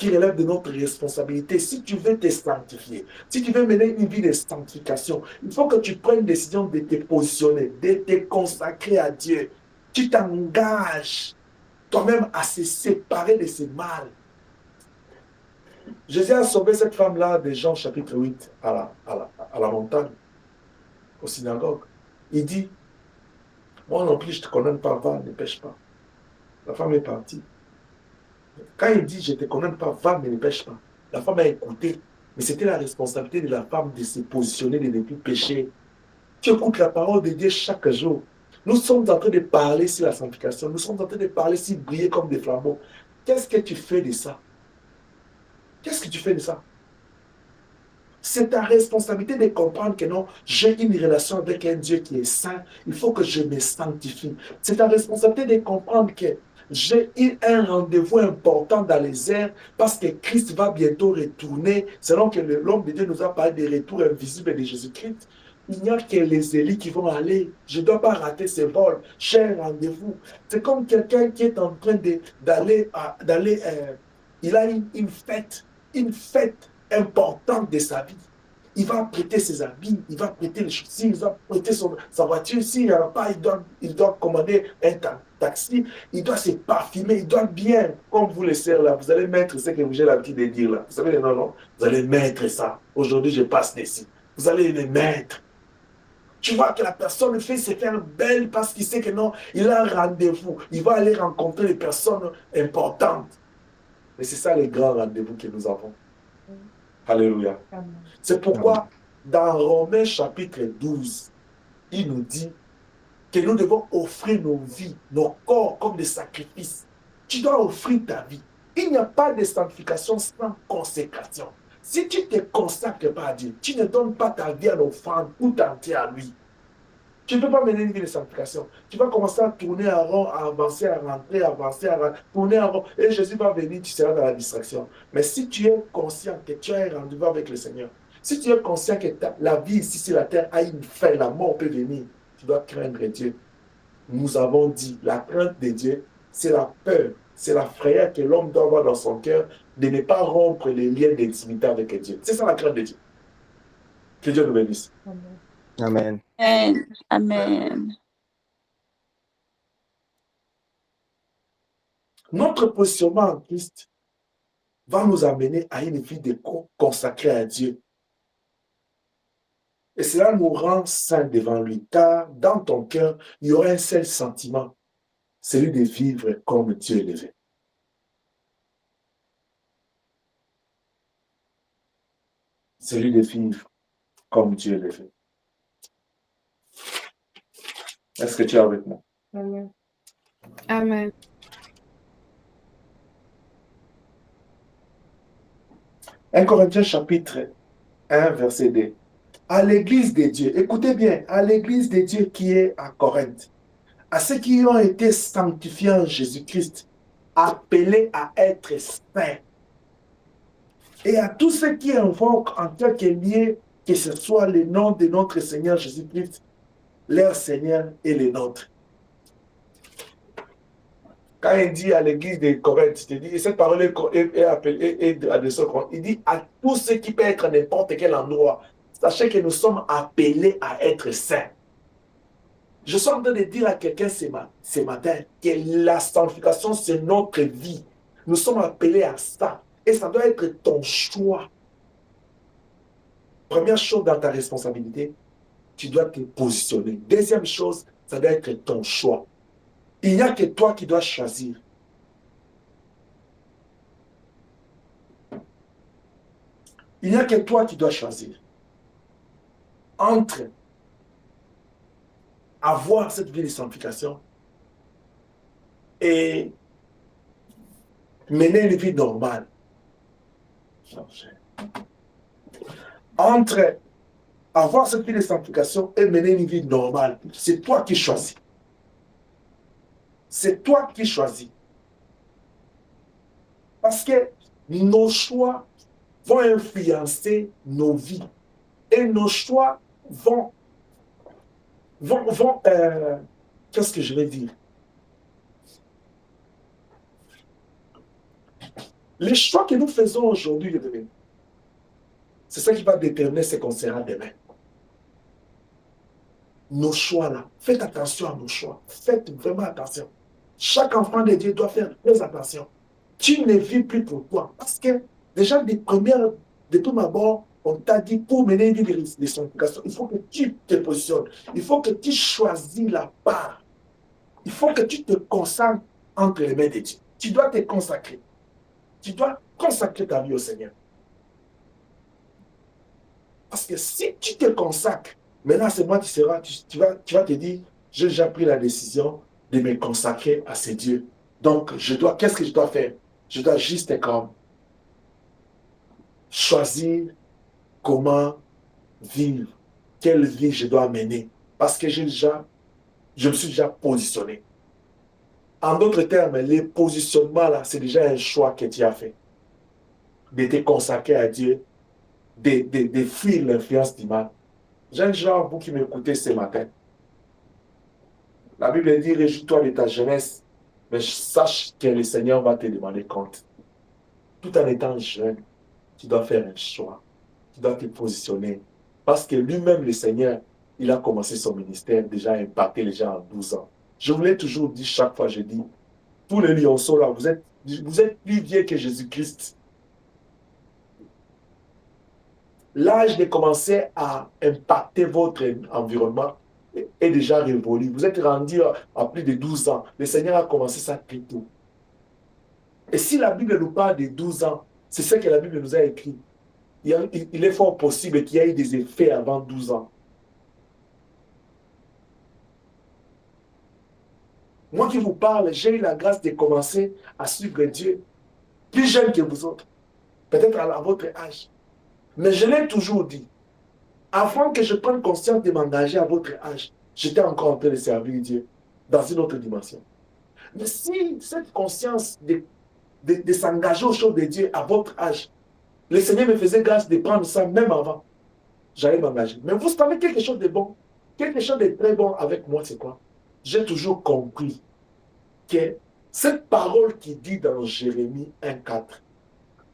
relèvent de notre responsabilité. Si tu veux te sanctifier, si tu veux mener une vie de sanctification, il faut que tu prennes une décision de te positionner, de te consacrer à Dieu. Tu t'engages toi-même à se séparer de ce mal. Jésus a sauvé cette femme-là de Jean chapitre 8 à la montagne, au synagogue. Il dit, moi non plus je ne te condamne pas, va, ne pêche pas. La femme est partie. Quand il dit, je ne te condamne pas, va, mais ne pêche pas. La femme a écouté. Mais c'était la responsabilité de la femme de se positionner, de ne plus pécher. Tu écoutes la parole de Dieu chaque jour. Nous sommes en train de parler sur la sanctification. Nous sommes en train de parler sur briller comme des flambeaux. Qu'est-ce que tu fais de ça? Qu'est-ce que tu fais de ça? C'est ta responsabilité de comprendre que non, j'ai une relation avec un Dieu qui est saint, il faut que je me sanctifie. C'est ta responsabilité de comprendre que j'ai eu un rendez-vous important dans les airs parce que Christ va bientôt retourner, selon que l'homme de Dieu nous a parlé des retours invisibles de Jésus-Christ. Il n'y a que les élites qui vont aller. Je ne dois pas rater ce vol. J'ai un rendez-vous. C'est comme quelqu'un qui est en train d'aller, il a une fête importante de sa vie. Il va prêter ses habits, il va prêter les chaussures, il va prêter sa voiture. S'il n'y en a pas, il doit commander un taxi, il doit se parfumer, il doit bien, comme vous les sœurs là, vous allez mettre ce que j'ai l'habitude de dire là. Vous savez, non, non, vous allez mettre ça. Aujourd'hui, je passe d'ici. Vous allez les mettre. Tu vois que la personne fait se faire belle parce qu'il sait que non, il a un rendez-vous. Il va aller rencontrer les personnes importantes. Mais c'est ça les grands rendez-vous que nous avons. Alléluia. C'est pourquoi dans Romains chapitre 12, il nous dit que nous devons offrir nos vies, nos corps comme des sacrifices. Tu dois offrir ta vie. Il n'y a pas de sanctification sans consécration. Si tu ne te consacres pas à Dieu, tu ne donnes pas ta vie à l'offrande tout entière à lui. Tu ne peux pas mener une vie de sanctification. Tu vas commencer à tourner en rond, à avancer, à rentrer, tourner en rond. Et Jésus va venir, tu seras dans la distraction. Mais si tu es conscient que tu as un rendez-vous avec le Seigneur, si tu es conscient que la vie ici sur la terre a une fin, la mort peut venir, tu dois craindre Dieu. Nous avons dit, la crainte de Dieu, c'est la peur, c'est la frayeur que l'homme doit avoir dans son cœur de ne pas rompre les liens d'intimité avec Dieu. C'est ça la crainte de Dieu. Que Dieu nous bénisse. Amen. Amen. Amen. Notre positionnement en Christ va nous amener à une vie de consacrée à Dieu. Et cela nous rend saints devant lui, car dans ton cœur, il y aura un seul sentiment, celui de vivre comme Dieu le veut. Celui de vivre comme Dieu le veut. Est-ce que tu es avec moi? Amen. Amen. 1 Corinthiens chapitre 1, verset 2. À l'église de Dieu, écoutez bien, à l'église de Dieu qui est à Corinthe, à ceux qui ont été sanctifiés en Jésus-Christ, appelés à être saints, et à tous ceux qui invoquent en quelque lieu que ce soit le nom de notre Seigneur Jésus-Christ, leur Seigneur et le nôtre. Quand il dit à l'église de Corinthe, il dit, et cette parole est adressée au Corinthe, il dit à tous ceux qui peuvent être à n'importe quel endroit, sachez que nous sommes appelés à être saints. Je suis en train de dire à quelqu'un ce matin que la sanctification, c'est notre vie. Nous sommes appelés à ça. Et ça doit être ton choix. Première chose dans ta responsabilité, tu dois te positionner. Deuxième chose, ça doit être ton choix. Il n'y a que toi qui dois choisir. Il n'y a que toi qui dois choisir. Entre avoir cette vie de sanctification et mener une vie normale. Entre avoir cette vie de sanctification et mener une vie normale, c'est toi qui choisis. C'est toi qui choisis. Parce que nos choix vont influencer nos vies. Et nos choix vont qu'est-ce que je vais dire? Les choix que nous faisons aujourd'hui, c'est ça qui va déterminer ce qu'on sera demain. Nos choix là, faites attention à nos choix. Faites vraiment attention. Chaque enfant de Dieu doit faire très attention. Tu ne vis plus pour toi. Parce que déjà, de tout d'abord, on t'a dit pour mener une vie de sanctification, il faut que tu te positionnes. Il faut que tu choisis la part. Il faut que tu te consacres entre les mains de Dieu. Tu dois te consacrer. Tu dois consacrer ta vie au Seigneur. Parce que si tu te consacres, maintenant c'est moi qui seras, tu vas te dire, j'ai déjà pris la décision de me consacrer à ce Dieu. Donc, qu'est-ce que je dois faire? Je dois juste comme choisir comment vivre, quelle vie je dois mener. Parce que je me suis déjà positionné. En d'autres termes, le positionnement là, c'est déjà un choix que tu as fait. De te consacrer à Dieu, de fuir l'influence du mal. Jeunes gens, vous qui m'écoutez ce matin, la Bible dit, réjouis-toi de ta jeunesse, mais sache que le Seigneur va te demander compte. Tout en étant jeune, tu dois faire un choix. Tu dois te positionner. Parce que lui-même, le Seigneur, il a commencé son ministère, déjà impacté les gens à 12 ans. Je vous l'ai toujours dit, chaque fois je dis, tous les lionceaux là, vous êtes plus vieux que Jésus-Christ. L'âge de commencer à impacter votre environnement est déjà révolu. Vous êtes rendu à plus de 12 ans. Le Seigneur a commencé ça très tôt. Et si la Bible nous parle de 12 ans, c'est ce que la Bible nous a écrit. Il est fort possible qu'il y ait des effets avant 12 ans. Moi qui vous parle, j'ai eu la grâce de commencer à suivre Dieu plus jeune que vous autres. Peut-être à votre âge. Mais je l'ai toujours dit. Avant que je prenne conscience de m'engager à votre âge, j'étais encore en train de servir Dieu dans une autre dimension. Mais si cette conscience de s'engager aux choses de Dieu à votre âge, le Seigneur me faisait grâce de prendre ça même avant, j'allais m'engager. Mais vous savez quelque chose de bon, quelque chose de très bon avec moi, c'est quoi? J'ai toujours compris que cette parole qui dit dans Jérémie 1,4,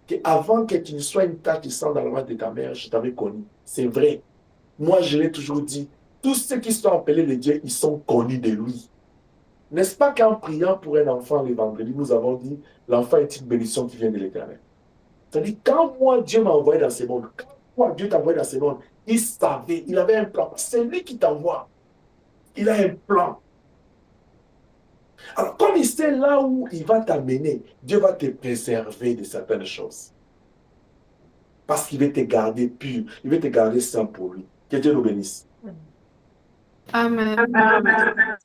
qu'avant que tu ne sois une tache de sang dans la main de ta mère, je t'avais connu. C'est vrai. Moi, je l'ai toujours dit. Tous ceux qui sont appelés les dieux, ils sont connus de lui. N'est-ce pas qu'en priant pour un enfant le vendredi, nous avons dit, l'enfant est une bénédiction qui vient de l'Éternel. C'est-à-dire, quand moi, Dieu m'a envoyé dans ce monde, quand moi, Dieu t'a envoyé dans ce monde, il savait, il avait un plan. C'est lui qui t'envoie. Il a un plan. Alors, comme il sait là où il va t'amener, Dieu va te préserver de certaines choses. Parce qu'il veut te garder pur, il veut te garder saint pour lui. Que Dieu nous bénisse. Amen. Amen.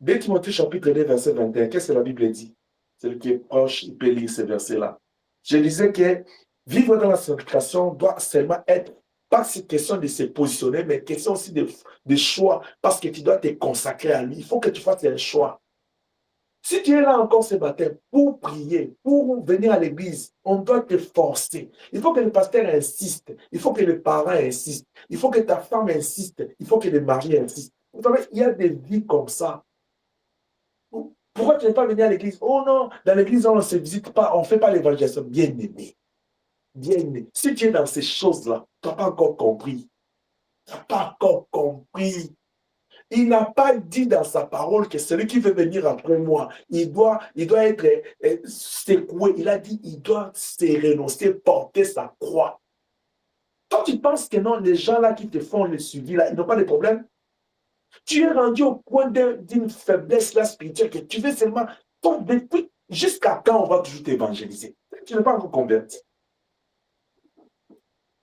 2 Timothée chapitre 2, verset 21, qu'est-ce que la Bible dit? Celui qui est proche, il peut lire ce verset-là. Je disais que vivre dans la sanctification doit seulement être, pas cette question de se positionner, mais question aussi de choix, parce que tu dois te consacrer à lui. Il faut que tu fasses un choix. Si tu es là encore ce matin pour prier, pour venir à l'église, on doit te forcer. Il faut que le pasteur insiste, il faut que les parents insistent, il faut que ta femme insiste, il faut que le mari insiste. Vous savez, il y a des vies comme ça. Pourquoi tu n'es pas venu à l'église? Oh non, dans l'église, on ne se visite pas, on ne fait pas l'évangélisation. Bien aimé. Bien aimé. Si tu es dans ces choses-là, tu n'as pas encore compris. Tu n'as pas encore compris. Il n'a pas dit dans sa parole que celui qui veut venir après moi, il doit être secoué. Il a dit, il doit se renoncer, porter sa croix. Quand tu penses que non, les gens là qui te font le suivi, là, ils n'ont pas de problème. Tu es rendu au point d'une faiblesse là spirituelle que tu veux seulement, depuis jusqu'à quand on va toujours t'évangéliser? Tu n'es pas encore converti.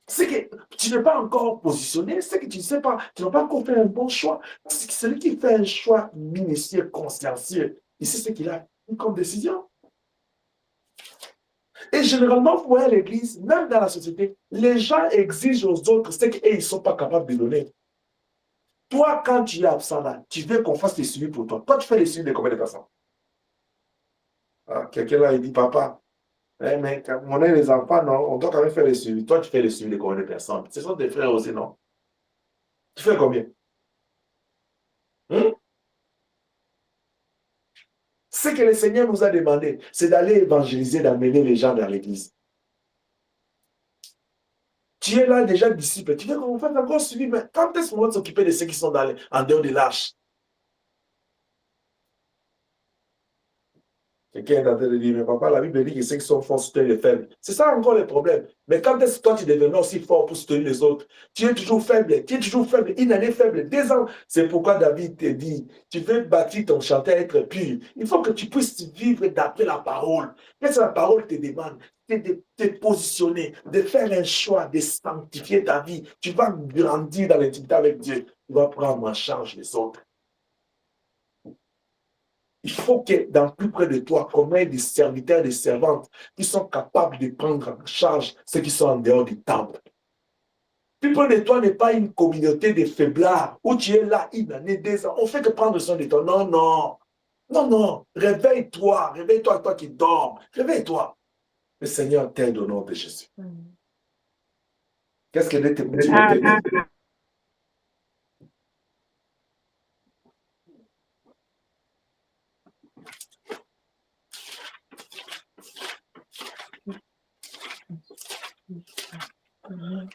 C'est que tu n'es pas encore positionné, c'est que tu ne sais pas, tu n'as pas encore fait un bon choix. C'est celui qui fait un choix minutieux, consciencieux, ici c'est qu'il a pris comme décision. Et généralement, vous voyez à l'église, même dans la société, les gens exigent aux autres ce qu'ils ne sont pas capables de donner. Toi, quand tu es absent là, tu veux qu'on fasse les suivis pour toi. Toi, tu fais les suivis de combien de personnes? Quelqu'un là, il dit, papa, mais quand on est les enfants, non, on doit quand même faire les suivis. Toi, tu fais les suivis de combien de personnes? Ce sont tes frères aussi, non? Tu fais combien? Ce que le Seigneur nous a demandé, c'est d'aller évangéliser, d'amener les gens dans l'église. Tu es là déjà disciple, tu veux qu'on fasse encore suivi, mais quand est-ce qu'on va s'occuper de ceux qui sont en dehors de l'âge? Quelqu'un est en train de dire, mais papa, la Bible dit que ceux qui sont forts soutenir les faibles. C'est ça encore le problème. Mais quand est-ce que toi tu deviens aussi fort pour soutenir les autres? Tu es toujours faible, une année faible, 2 ans. C'est pourquoi David te dit, tu veux bâtir ton chantier à être pur. Il faut que tu puisses vivre d'après la parole. Qu'est-ce que la parole te demande? C'est de te positionner, de faire un choix, de sanctifier ta vie. Tu vas grandir dans l'intimité avec Dieu. Tu vas prendre en charge les autres. Il faut que dans plus près de toi, qu'on ait des serviteurs et des servantes qui sont capables de prendre en charge ceux qui sont en dehors du temple. Plus près de toi n'est pas une communauté de faiblards où tu es là une année, 2 ans. On fait que prendre soin de toi. Non, non. Non, non. Réveille-toi. Réveille-toi, toi qui dors. Réveille-toi. Le Seigneur t'aide au nom de Jésus. Qu'est-ce que dit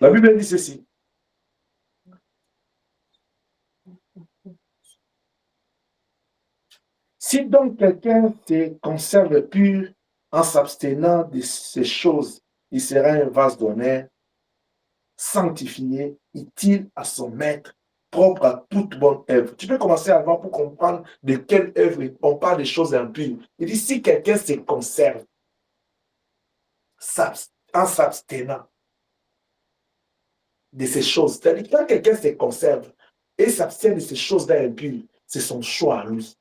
La Bible dit ceci. Si donc quelqu'un se conserve pur en s'abstenant de ces choses, il sera un vase d'honneur, sanctifié, utile à son maître, propre à toute bonne œuvre. Tu peux commencer avant pour comprendre de quelle œuvre on parle des choses impures. Il dit si quelqu'un se conserve en s'abstenant de ces choses, c'est-à-dire quand quelqu'un se conserve et s'abstient de ces choses-là impures, c'est son choix à lui.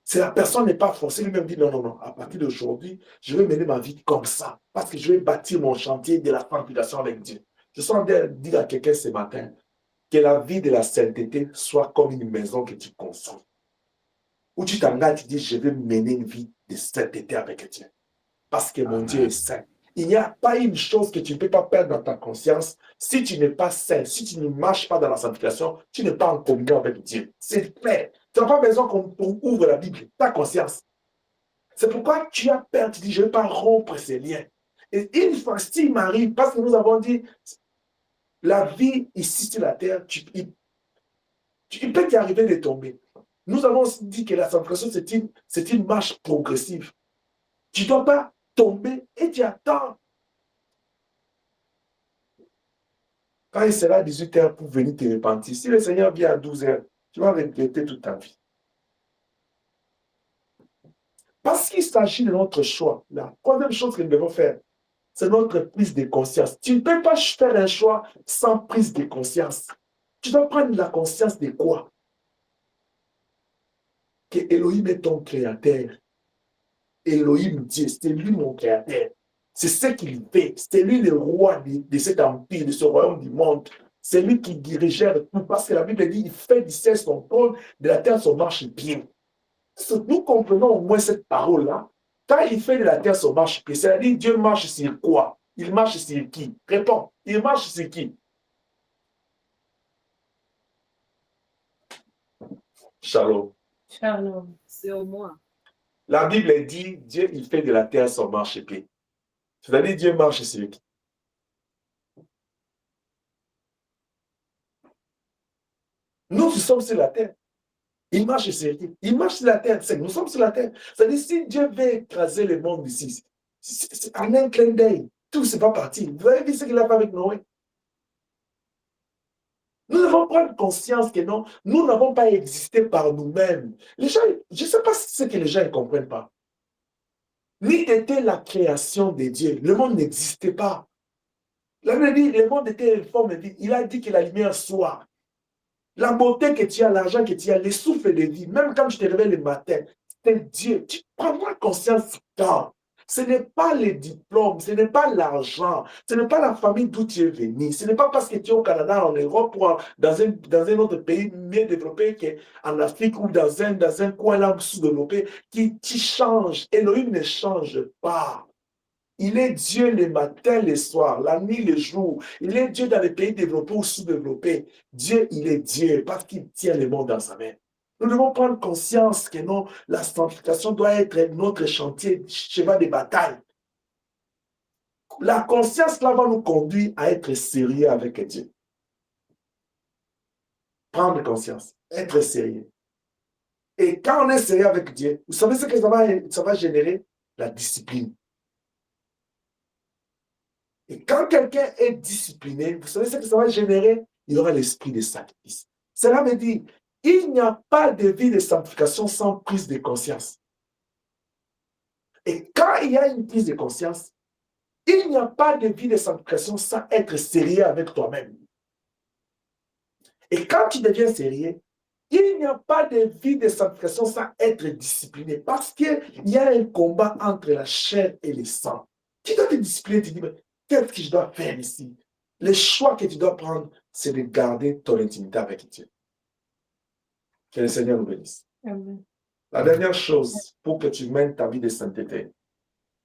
Si la personne n'est pas forcée, lui-même dit non, non, non, à partir d'aujourd'hui, je vais mener ma vie comme ça, parce que je vais bâtir mon chantier de la sanctification avec Dieu. Je sens dire à quelqu'un ce matin, que la vie de la sainteté soit comme une maison que tu construis. Où tu t'engages, tu dis, je vais mener une vie de sainteté avec Dieu. Parce que mon Dieu est saint. Il n'y a pas une chose que tu ne peux pas perdre dans ta conscience. Si tu n'es pas saint, si tu ne marches pas dans la sanctification, tu n'es pas en communion avec Dieu. C'est clair. Tu n'as pas besoin qu'on ouvre la Bible, ta conscience. C'est pourquoi tu as peur, tu dis, je ne vais pas rompre ces liens. Et une fois, s'il m'arrive, parce que nous avons dit, la vie ici sur la terre, il peut t'y arriver de tomber. Nous avons aussi dit que la sanctification, c'est une marche progressive. Tu ne dois pas tomber et tu attends. Quand il sera 18h pour venir te repentir, si le Seigneur vient à 12h, tu vas regretter toute ta vie. Parce qu'il s'agit de notre choix. La troisième chose que nous devons faire, c'est notre prise de conscience. Tu ne peux pas faire un choix sans prise de conscience. Tu dois prendre la conscience de quoi? Que Elohim est ton créateur. Elohim, Dieu, c'est lui mon créateur. C'est ce qu'il fait. C'est lui le roi de cet empire, de ce royaume du monde. C'est lui qui dirigeait tout. Parce que la Bible dit, il fait du ciel son trône, de la terre son marchepied. Nous comprenons au moins cette parole-là. Quand il fait de la terre son marchepied, c'est-à-dire Dieu marche sur quoi? Il marche sur qui? Réponds. Il marche sur qui? Shalom. Shalom. C'est au moins. La Bible dit, Dieu, il fait de la terre son marchepied. C'est-à-dire, Dieu marche sur qui? Nous sommes sur la terre. Il marche sur qui? Il marche sur la terre. Nous sommes sur la terre. C'est-à-dire, si Dieu veut écraser le monde ici, c'est en un clin d'œil. Tout ne pas parti. Vous avez vu ce qu'il a fait avec Noé? Nous devons prendre conscience que non, nous n'avons pas existé par nous-mêmes. Les gens, je ne sais pas ce que les gens ne comprennent pas. Ni était la création de Dieu. Le monde n'existait pas. La Bible dit, le monde était informe et vide. Il a dit que la lumière soit. La beauté que tu as, l'argent que tu as, les souffles de vie, même quand tu te réveilles le matin, c'est Dieu. Tu prendras conscience quand. Ce n'est pas les diplômes, ce n'est pas l'argent, ce n'est pas la famille d'où tu es venu, ce n'est pas parce que tu es au Canada, en Europe ou dans un autre pays mieux développé qu'en Afrique ou dans un coin là sous-développé qui change. Elohim ne change pas. Il est Dieu le matin, le soir, la nuit, le jour. Il est Dieu dans les pays développés ou sous-développés. Dieu, il est Dieu parce qu'il tient le monde dans sa main. Nous devons prendre conscience que non, la sanctification doit être notre chantier, cheval de bataille. La conscience là va nous conduire à être sérieux avec Dieu. Prendre conscience, être sérieux. Et quand on est sérieux avec Dieu, vous savez ce que ça va générer? La discipline. Et quand quelqu'un est discipliné, vous savez ce que ça va générer? Il y aura l'esprit de sacrifice. Cela veut dire, il n'y a pas de vie de sanctification sans prise de conscience. Et quand il y a une prise de conscience, il n'y a pas de vie de sanctification sans être sérieux avec toi-même. Et quand tu deviens sérieux, il n'y a pas de vie de sanctification sans être discipliné. Parce qu'il y a un combat entre la chair et le sang. Tu dois te discipliner, tu dis, mais qu'est-ce que je dois faire ici? Le choix que tu dois prendre, c'est de garder ton intimité avec Dieu. Que le Seigneur nous bénisse. Amen. La dernière chose pour que tu mènes ta vie de sainteté,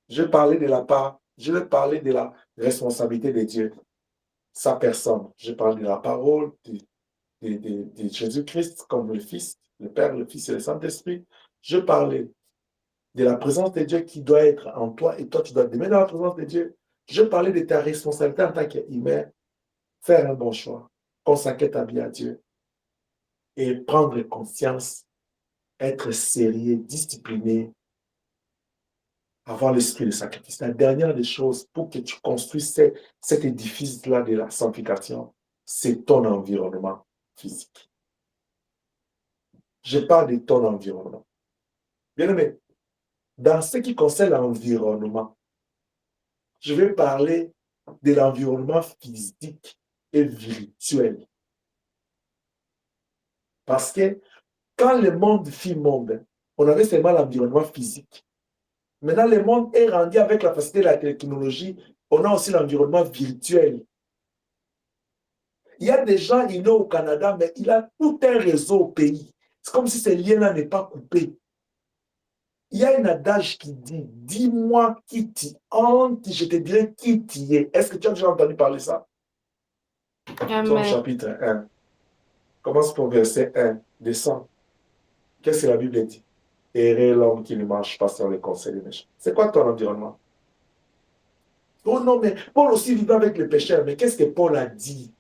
je vais parler de la responsabilité de Dieu, sa personne. Je parle de la parole de Jésus-Christ comme le Fils, le Père, le Fils et le Saint-Esprit. Je parlais de la présence de Dieu qui doit être en toi et toi tu dois demeurer dans la présence de Dieu. Je parlais de ta responsabilité en tant qu'humain, faire un bon choix, consacrer ta vie à Dieu et prendre conscience, être sérieux, discipliné, avoir l'esprit de sacrifice. La dernière des choses pour que tu construises cet édifice-là de la sanctification, c'est ton environnement physique. Je parle de ton environnement. Bien aimé, dans ce qui concerne l'environnement, je vais parler de l'environnement physique et virtuel. Parce que quand le monde fit monde, on avait seulement l'environnement physique. Maintenant, le monde est rendu avec la facilité de la technologie, on a aussi l'environnement virtuel. Il y a des gens, il est au Canada, mais il a tout un réseau au pays. C'est comme si ce lien-là n'est pas coupé. Il y a un adage qui dit, dis-moi qui t'y hante, je te dirai qui t'y est. Est-ce que tu as déjà entendu parler de ça? Psaume chapitre 1. Commence pour verset 1. Descends. Qu'est-ce que la Bible dit? Errer l'homme qui ne marche pas sur les conseils des méchants. C'est quoi ton environnement? Oh non, mais Paul aussi vivait avec les pécheurs. Mais qu'est-ce que Paul a dit?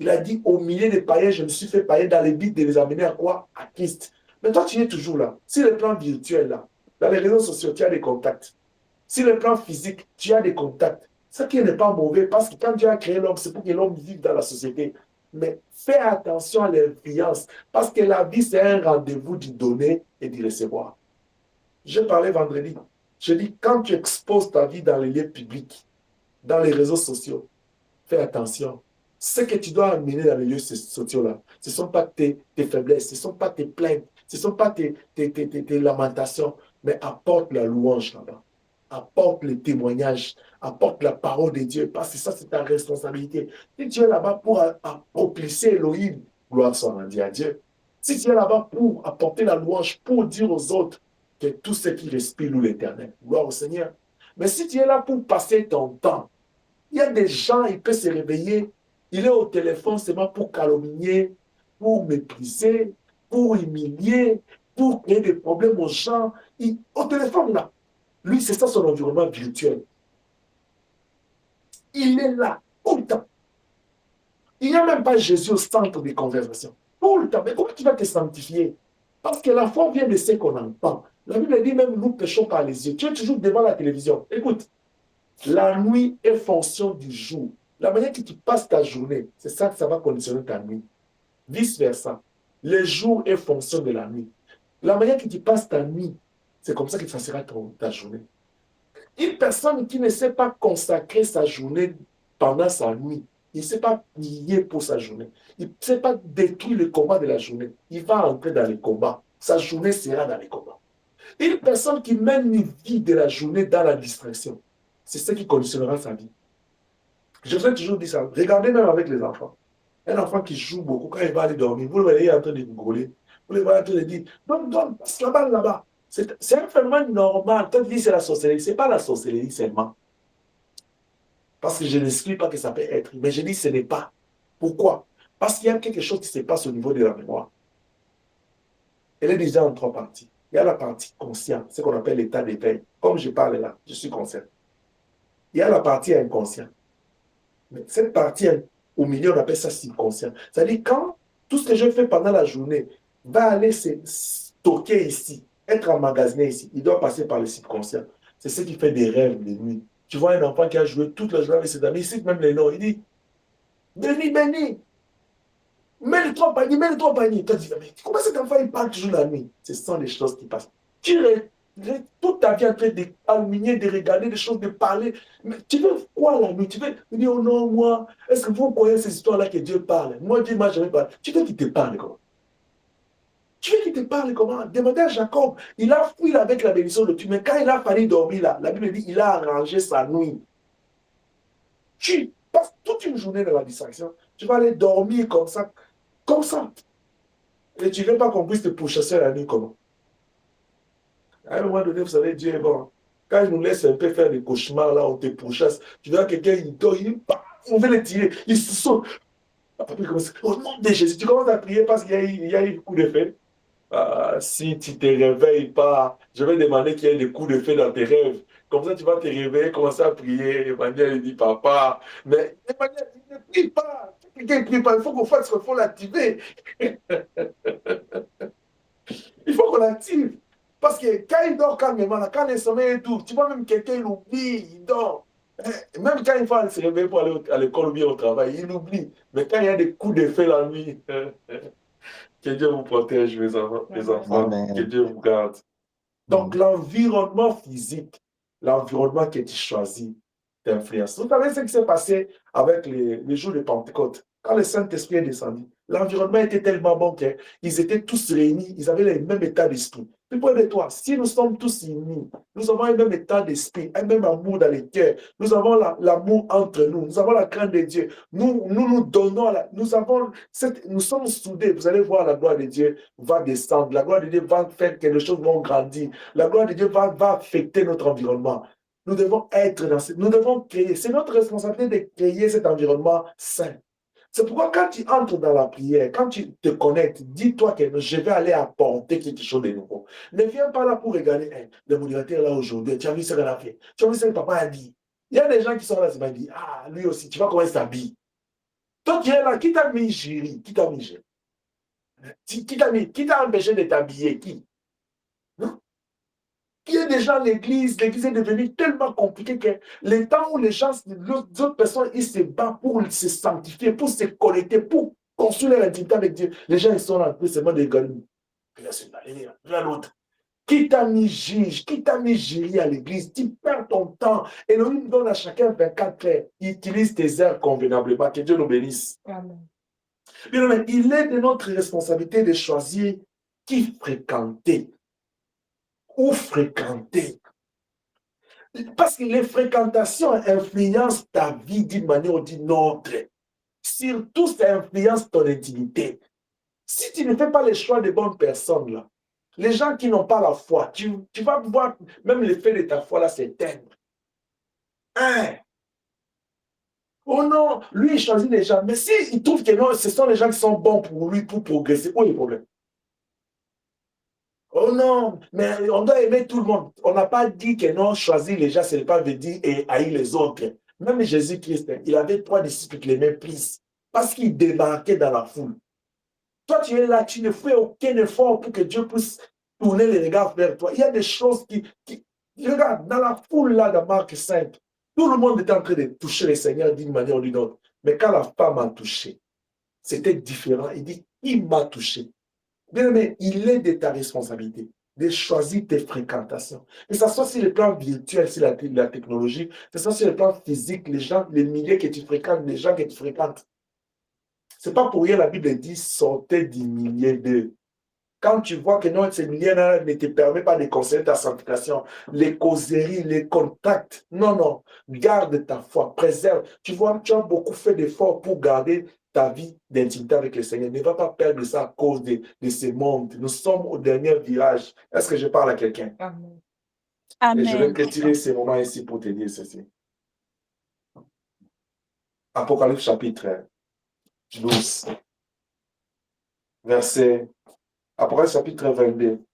Il a dit, au milieu des païens, je me suis fait païen dans les buts de les amener à quoi? À Christ. Mais toi, tu es toujours là. Sur le plan virtuel, là, dans les réseaux sociaux, tu as des contacts. Sur le plan physique, tu as des contacts. Ce qui n'est pas mauvais, parce que quand Dieu a créé l'homme, c'est pour que l'homme vive dans la société. Mais fais attention à l'influence, parce que la vie, c'est un rendez-vous du donner et du recevoir. Je parlais vendredi. Je dis, quand tu exposes ta vie dans les lieux publics, dans les réseaux sociaux, fais attention. Ce que tu dois amener dans les lieux sociaux-là, ce ne sont pas tes faiblesses, ce ne sont pas tes plaintes, ce ne sont pas tes lamentations, mais apporte la louange là-bas. Apporte le témoignage, apporte la parole de Dieu, parce que ça, c'est ta responsabilité. Si tu es là-bas pour propulser Elohim, gloire soit rendue à Dieu. Si tu es là-bas pour apporter la louange, pour dire aux autres que tout ce qui respire loue l'Éternel, gloire au Seigneur. Mais si tu es là pour passer ton temps, il y a des gens, ils peuvent se réveiller, il est au téléphone seulement pour calomnier, pour mépriser, pour humilier, pour créer des problèmes aux gens. Au téléphone, là, lui, c'est ça son environnement virtuel. Il est là, tout le temps. Il n'y a même pas Jésus au centre des conversations. Tout le temps. Mais comment tu vas te sanctifier? Parce que la foi vient de ce qu'on entend. La Bible dit même, nous péchons par les yeux. Tu es toujours devant la télévision. Écoute, la nuit est fonction du jour. La manière que tu passes ta journée, c'est ça que ça va conditionner ta nuit. Vice-versa. Le jour est fonction de la nuit. La manière que tu passes ta nuit, c'est comme ça que ça sera ta journée. Une personne qui ne sait pas consacrer sa journée pendant sa nuit, il ne sait pas prier pour sa journée, il ne sait pas détruire le combat de la journée, il va entrer dans les combats. Sa journée sera dans les combats. Une personne qui mène une vie de la journée dans la distraction, c'est ce qui conditionnera sa vie. Je vous ai toujours dit ça. Regardez même avec les enfants. Un enfant qui joue beaucoup, quand il va aller dormir, vous le voyez en train de rigoler. Vous le voyez en train de dire, donne, passe la balle là-bas. C'est un phénomène normal. Quand tu dis c'est la sorcellerie, ce n'est pas la sorcellerie seulement. Parce que je n'exclus pas que ça peut être. Mais je dis ce n'est pas. Pourquoi? Parce qu'il y a quelque chose qui se passe au niveau de la mémoire. Elle est déjà en 3 parties. Il y a la partie consciente, ce qu'on appelle l'état d'éveil. Comme je parle là, je suis conscient. Il y a la partie inconsciente. Mais cette partie au milieu, on appelle ça subconscient. C'est-à-dire quand tout ce que je fais pendant la journée va aller se stocker ici, être emmagasiné ici, il doit passer par le subconscient. C'est ce qui fait des rêves de nuit. Tu vois un enfant qui a joué toute la journée avec ses amis, il cite même les noms, il dit « Béni, béni, mets les 3 paniers, mets les 3 paniers. » Tu te dis « Mais comment cet enfant il parle toujours la nuit ?» Ce sont les choses qui passent. Tu toute ta vie en train d'allumer, de regarder des choses, de parler. Mais tu veux quoi la nuit? Tu veux dire, oh non, moi, est-ce que vous croyez ces histoires-là que Dieu parle? Moi, Dieu m'a jamais parlé. Tu veux qu'il te parle comment? Tu veux qu'il te parle comment? Demandez à Jacob. Il a fui avec la bénédiction de Dieu, mais quand il a fallu dormir là, la Bible dit il a arrangé sa nuit. Tu passes toute une journée dans la distraction. Tu vas aller dormir comme ça. Comme ça. Et tu ne veux pas qu'on puisse te pourchasser la nuit comment? À un moment donné, vous savez, Dieu est bon. Quand il nous laisse un peu faire des cauchemars, là, on te pourchasse, tu vois quelqu'un, il dort, on veut le tirer, il se saute. Au nom de Jésus, tu commences à prier parce qu'il y a eu coup de feu. Si tu ne te réveilles pas, je vais demander qu'il y ait des coups de feu dans tes rêves. Comme ça, tu vas te réveiller, commencer à prier. Emmanuel dit, papa, mais Emmanuel dit, ne prie pas. Quelqu'un ne prie pas, il faut qu'on fasse, il faut l'activer. Il faut qu'on l'active. Parce que quand il dort calmement, quand le sommeil est doux, tu vois même quelqu'un, il oublie, il dort. Même quand il faut se réveiller pour aller à l'école ou bien au travail, il oublie. Mais quand il y a des coups de feu la nuit, que Dieu vous protège, mes enfants, Amen. que Dieu vous garde. Donc, l'environnement physique, l'environnement que tu choisis, t'influence. Vous savez ce qui s'est passé avec les jours de Pentecôte, quand le Saint-Esprit est descendu. L'environnement était tellement bon qu'ils étaient tous réunis, ils avaient le même état d'esprit. Plus près de toi, si nous sommes tous unis, nous avons un même état d'esprit, un même amour dans les cœurs, nous avons l'amour entre nous, nous avons la crainte de Dieu, nous donnons, nous sommes soudés, vous allez voir la gloire de Dieu va descendre, la gloire de Dieu va faire que les choses vont grandir, la gloire de Dieu va affecter notre environnement. Nous devons être nous devons créer, c'est notre responsabilité de créer cet environnement sain. C'est pourquoi quand tu entres dans la prière, quand tu te connectes, dis-toi que je vais aller apporter quelque chose de nouveau. Ne viens pas là pour regarder le modérateur là aujourd'hui. Tu as vu ce qu'elle a fait. Tu as vu ce que papa a dit. Il y a des gens qui sont là, qui m'ont dit, ah, lui aussi, tu vois comment il s'habille. Toi, tu es là, qui t'a mis jury? Qui t'a mis jury? Qui t'a empêché de t'habiller? Qui? Non? Il y a des gens à l'église est devenue tellement compliquée que les temps où les gens, les autres personnes, ils se battent pour se sanctifier, pour se connecter, pour construire leur intimité avec Dieu. Les gens, ils sont là, seulement des gars. Regarde l'autre. Qui t'a mis juge, qui t'a mis jury à l'église, tu perds ton temps. Et nous donne à chacun 24 heures. Utilise tes heures convenablement. Que Dieu nous bénisse. Amen. Bien, il est de notre responsabilité de choisir qui fréquenter. Où fréquenter. Parce que les fréquentations influencent ta vie d'une manière ou d'une autre. Surtout, ça influence ton intimité. Si tu ne fais pas les choix des bonnes personnes, là, les gens qui n'ont pas la foi, tu vas voir même l'effet de ta foi là s'éteindre. Hein? Oh non, lui il choisit les gens. Mais s'il trouve que non, ce sont les gens qui sont bons pour lui pour progresser, où est le problème? Oh non, mais on doit aimer tout le monde. On n'a pas dit que non, choisir les gens, ce n'est pas veut dire et haïr les autres. Même Jésus-Christ, il avait 3 disciples qui l'aimaient plus parce qu'il débarquait dans la foule. Toi, tu es là, tu ne fais aucun effort pour que Dieu puisse tourner les regards vers toi. Il y a des choses qui regarde, dans la foule là, dans Marc 5, tout le monde était en train de toucher le Seigneur d'une manière ou d'une autre. Mais quand la femme a touché, c'était différent. Il dit, il m'a touché. Bien, mais il est de ta responsabilité de choisir tes fréquentations. Que ce soit sur le plan virtuel, sur la technologie, que ce soit sur le plan physique, les gens, les milliers que tu fréquentes, les gens que tu fréquentes. Ce n'est pas pour rien la Bible dit sortez du millier d'eux. Quand tu vois que non, ces milliers-là ne te permettent pas de conserver ta sanctification, les causeries, les contacts, non, garde ta foi, préserve. Tu vois, tu as beaucoup fait d'efforts pour garder ta vie d'intimité avec le Seigneur. Ne va pas perdre ça à cause de ce monde. Nous sommes au dernier virage. Est-ce que je parle à quelqu'un? Amen. Et je vais Amen. retirer ces moments ici pour te dire ceci. Apocalypse chapitre 12, Apocalypse chapitre 22,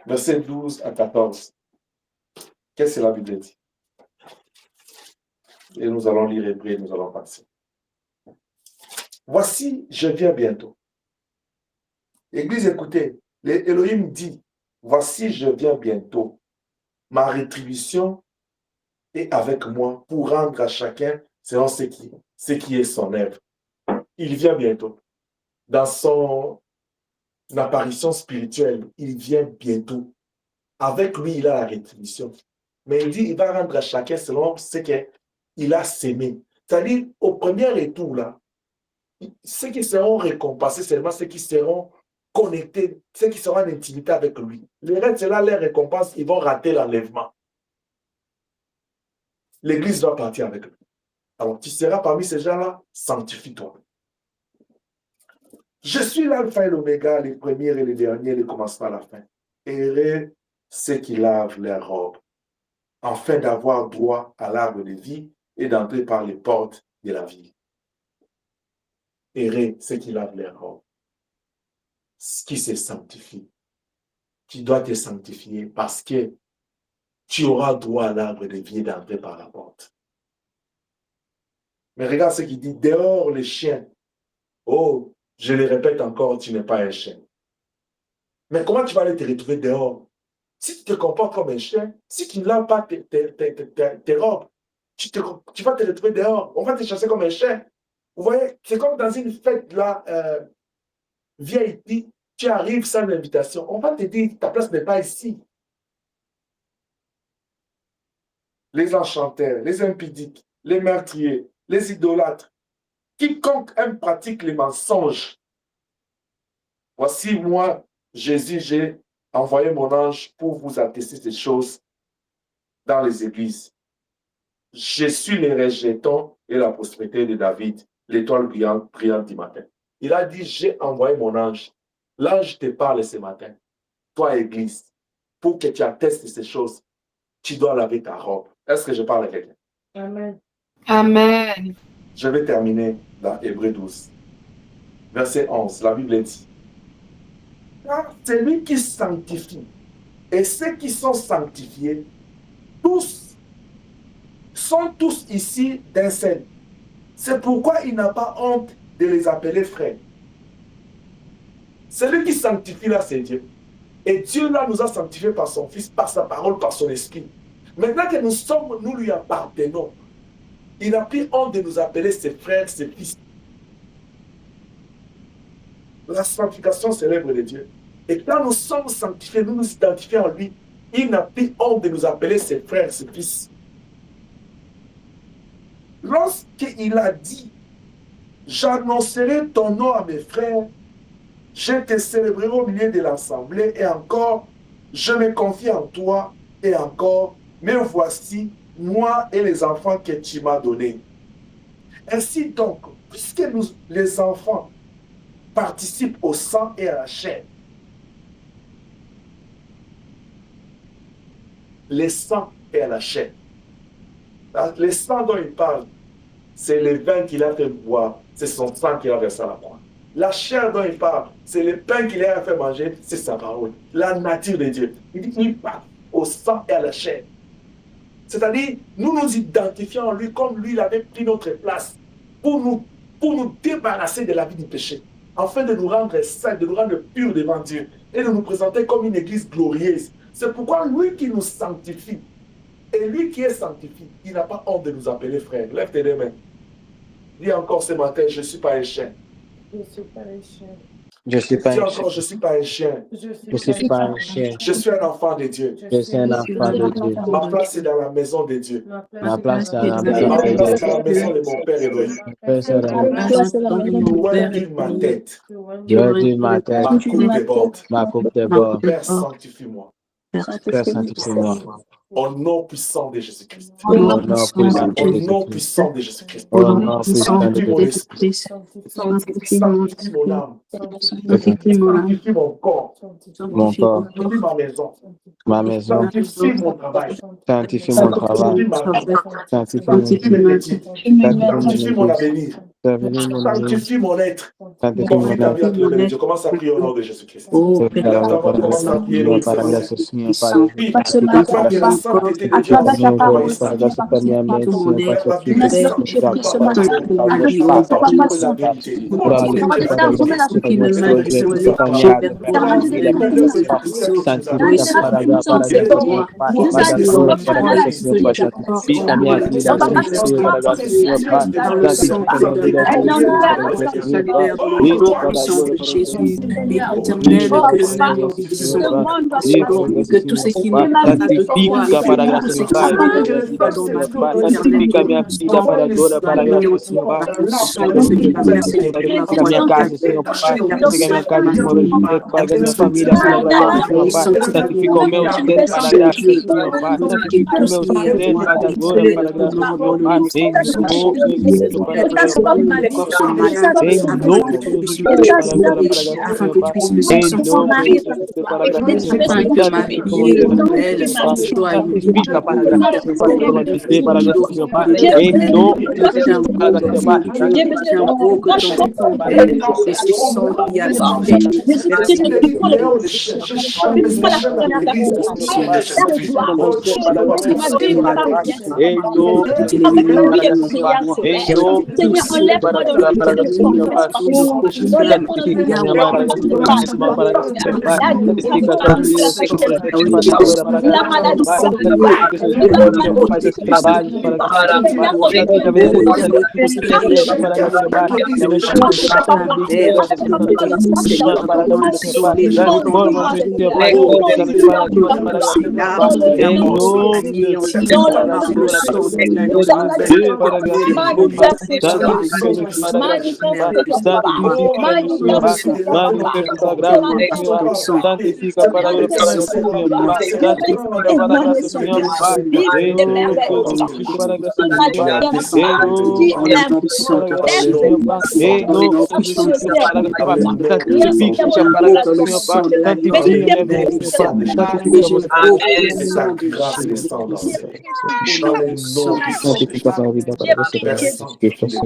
versets 12 à 14. Qu'est-ce que la Bible dit? Et nous allons lire Hébreux, nous allons passer. Voici, je viens bientôt. Église, écoutez, Elohim dit, voici, je viens bientôt. Ma rétribution est avec moi pour rendre à chacun selon ce qui est son œuvre. Il vient bientôt. Dans son apparition spirituelle, il vient bientôt. Avec lui, il a la rétribution. Mais il dit, il va rendre à chacun selon ce qu'il a sémé. C'est-à-dire, au premier retour, là, ceux qui seront récompensés, seulement ceux qui seront connectés, ceux qui seront en intimité avec lui. Les reste, c'est là, les récompenses, ils vont rater l'enlèvement. L'Église va partir avec lui. Alors, tu seras parmi ces gens-là, sanctifie-toi. Je suis l'alpha et l'oméga, les premiers et les derniers, le commencement à la fin. Heureux ceux qui lavent leurs robes, afin d'avoir droit à l'arbre de vie et d'entrer par les portes de la vie. Heureux ceux qui lavent leurs robes, qui se sanctifient. Tu dois te sanctifier parce que tu auras droit à l'arbre de vie et d'entrer par la porte. Mais regarde ce qu'il dit, dehors les chiens. Oh, je le répète encore, tu n'es pas un chien. Mais comment tu vas aller te retrouver dehors? Si tu te comportes comme un chien, si tu ne laves pas tes robes, tu vas te retrouver dehors. On va te chasser comme un chien. Vous voyez, c'est comme dans une fête là, VIP, tu arrives sans invitation. On va te dire, ta place n'est pas ici. Les enchanteurs, les impudiques, les meurtriers, les idolâtres, quiconque aime pratique les mensonges. Voici moi, Jésus, j'ai envoyé mon ange pour vous attester ces choses dans les églises. Je suis les rejetons et la prospérité de David, l'étoile brillante du matin. Il a dit, j'ai envoyé mon ange. L'ange te parle ce matin, toi, église, pour que tu attestes ces choses. Tu dois laver ta robe. Est-ce que je parle à quelqu'un? Amen. Amen. Je vais terminer dans Hébreux 12. Verset 11, la Bible dit, car c'est lui qui sanctifie. Et ceux qui sont sanctifiés, sont tous ici d'un seul. C'est pourquoi il n'a pas honte de les appeler frères. Celui qui sanctifie là, c'est Dieu. Et Dieu là nous a sanctifiés par son Fils, par sa parole, par son esprit. Maintenant que nous lui appartenons, il n'a plus honte de nous appeler ses frères, ses fils. La sanctification, c'est l'œuvre de Dieu. Et quand nous sommes sanctifiés, nous nous identifions en lui, il n'a plus honte de nous appeler ses frères, ses fils. Lorsqu'il a dit, j'annoncerai ton nom à mes frères, je te célébrerai au milieu de l'assemblée, et encore, je me confie en toi, et encore, mais voici, moi et les enfants que tu m'as donnés. Ainsi donc, puisque nous, les enfants, participent au sang et à la chair, les sangs et à la chair. Les sangs dont il parle, c'est le vin qu'il a fait boire, c'est son sang qu'il a versé à la croix. La chair dont il parle, c'est le pain qu'il a fait manger, c'est sa parole, la nature de Dieu. Il dit qu'il parle au sang et à la chair. C'est-à-dire, nous nous identifions en lui comme lui, il avait pris notre place pour nous débarrasser de la vie du péché, afin de nous rendre saints, de nous rendre purs devant Dieu et de nous présenter comme une église glorieuse. C'est pourquoi lui qui nous sanctifie, et lui qui est sanctifié, il n'a pas honte de nous appeler frères. Lève tes deux mains. Dis encore ce matin, je ne suis pas un chien. Je ne suis pas un chien. Je suis pas Dis un encore, je ne suis pas un chien. Je suis pas un chien. Je suis un enfant de Dieu. Je suis un enfant de Dieu. Ma place est dans la maison de Dieu. Ma place est dans la Ma maison de place est Dieu. dans la maison de mon Père Elohim. Loin de ma tête, Dieu dit ma tête, ma coupe déborde. ma coupe déborde. Père, sanctifie-moi. Père, sanctifie-moi. Au nom puissant de Jésus-Christ. Au nom puissant de Au nom Jésus-Christ. puissant de Jésus-Christ. Au nom puissant de Sanctifie mon esprit. Jésus-Christ. Sanctifie mon âme. Sanctifie Sanctifie mon corps. mon corps, Sanctifie ma maison. ma maison. Sanctifie mon travail. Sanctifie mon travail. Sanctifie ma vie. Sanctifie Sanctifie mes études. Sanctifie mon mon avenir. avenir. Sanctifie mon être. Sanctifie Confie mon ta vie à être. toi, Dieu. Commence à prier au nom de Jésus-Christ. Oh, Père, Lève ta voix, commence à prier, Louis, par la grâce du Seigneur, par Prie, afin que la sainteté de Dieu la grâce envahisse ta par vie. la grâce du Seigneur, merci, Lève par la vie, ce sainte, Christ, papa, papa, la vérité. Que tout ce qui n'est pas de Manifeste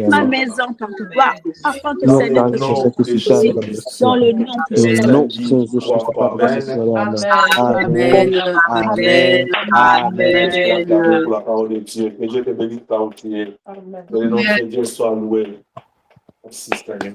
ma maison pour toi, afin que Seigneur te dans le nom de Jésus. La parole de Dieu. Que Dieu te bénisse par entier. Que le nom de Dieu soit loué. Merci Seigneur.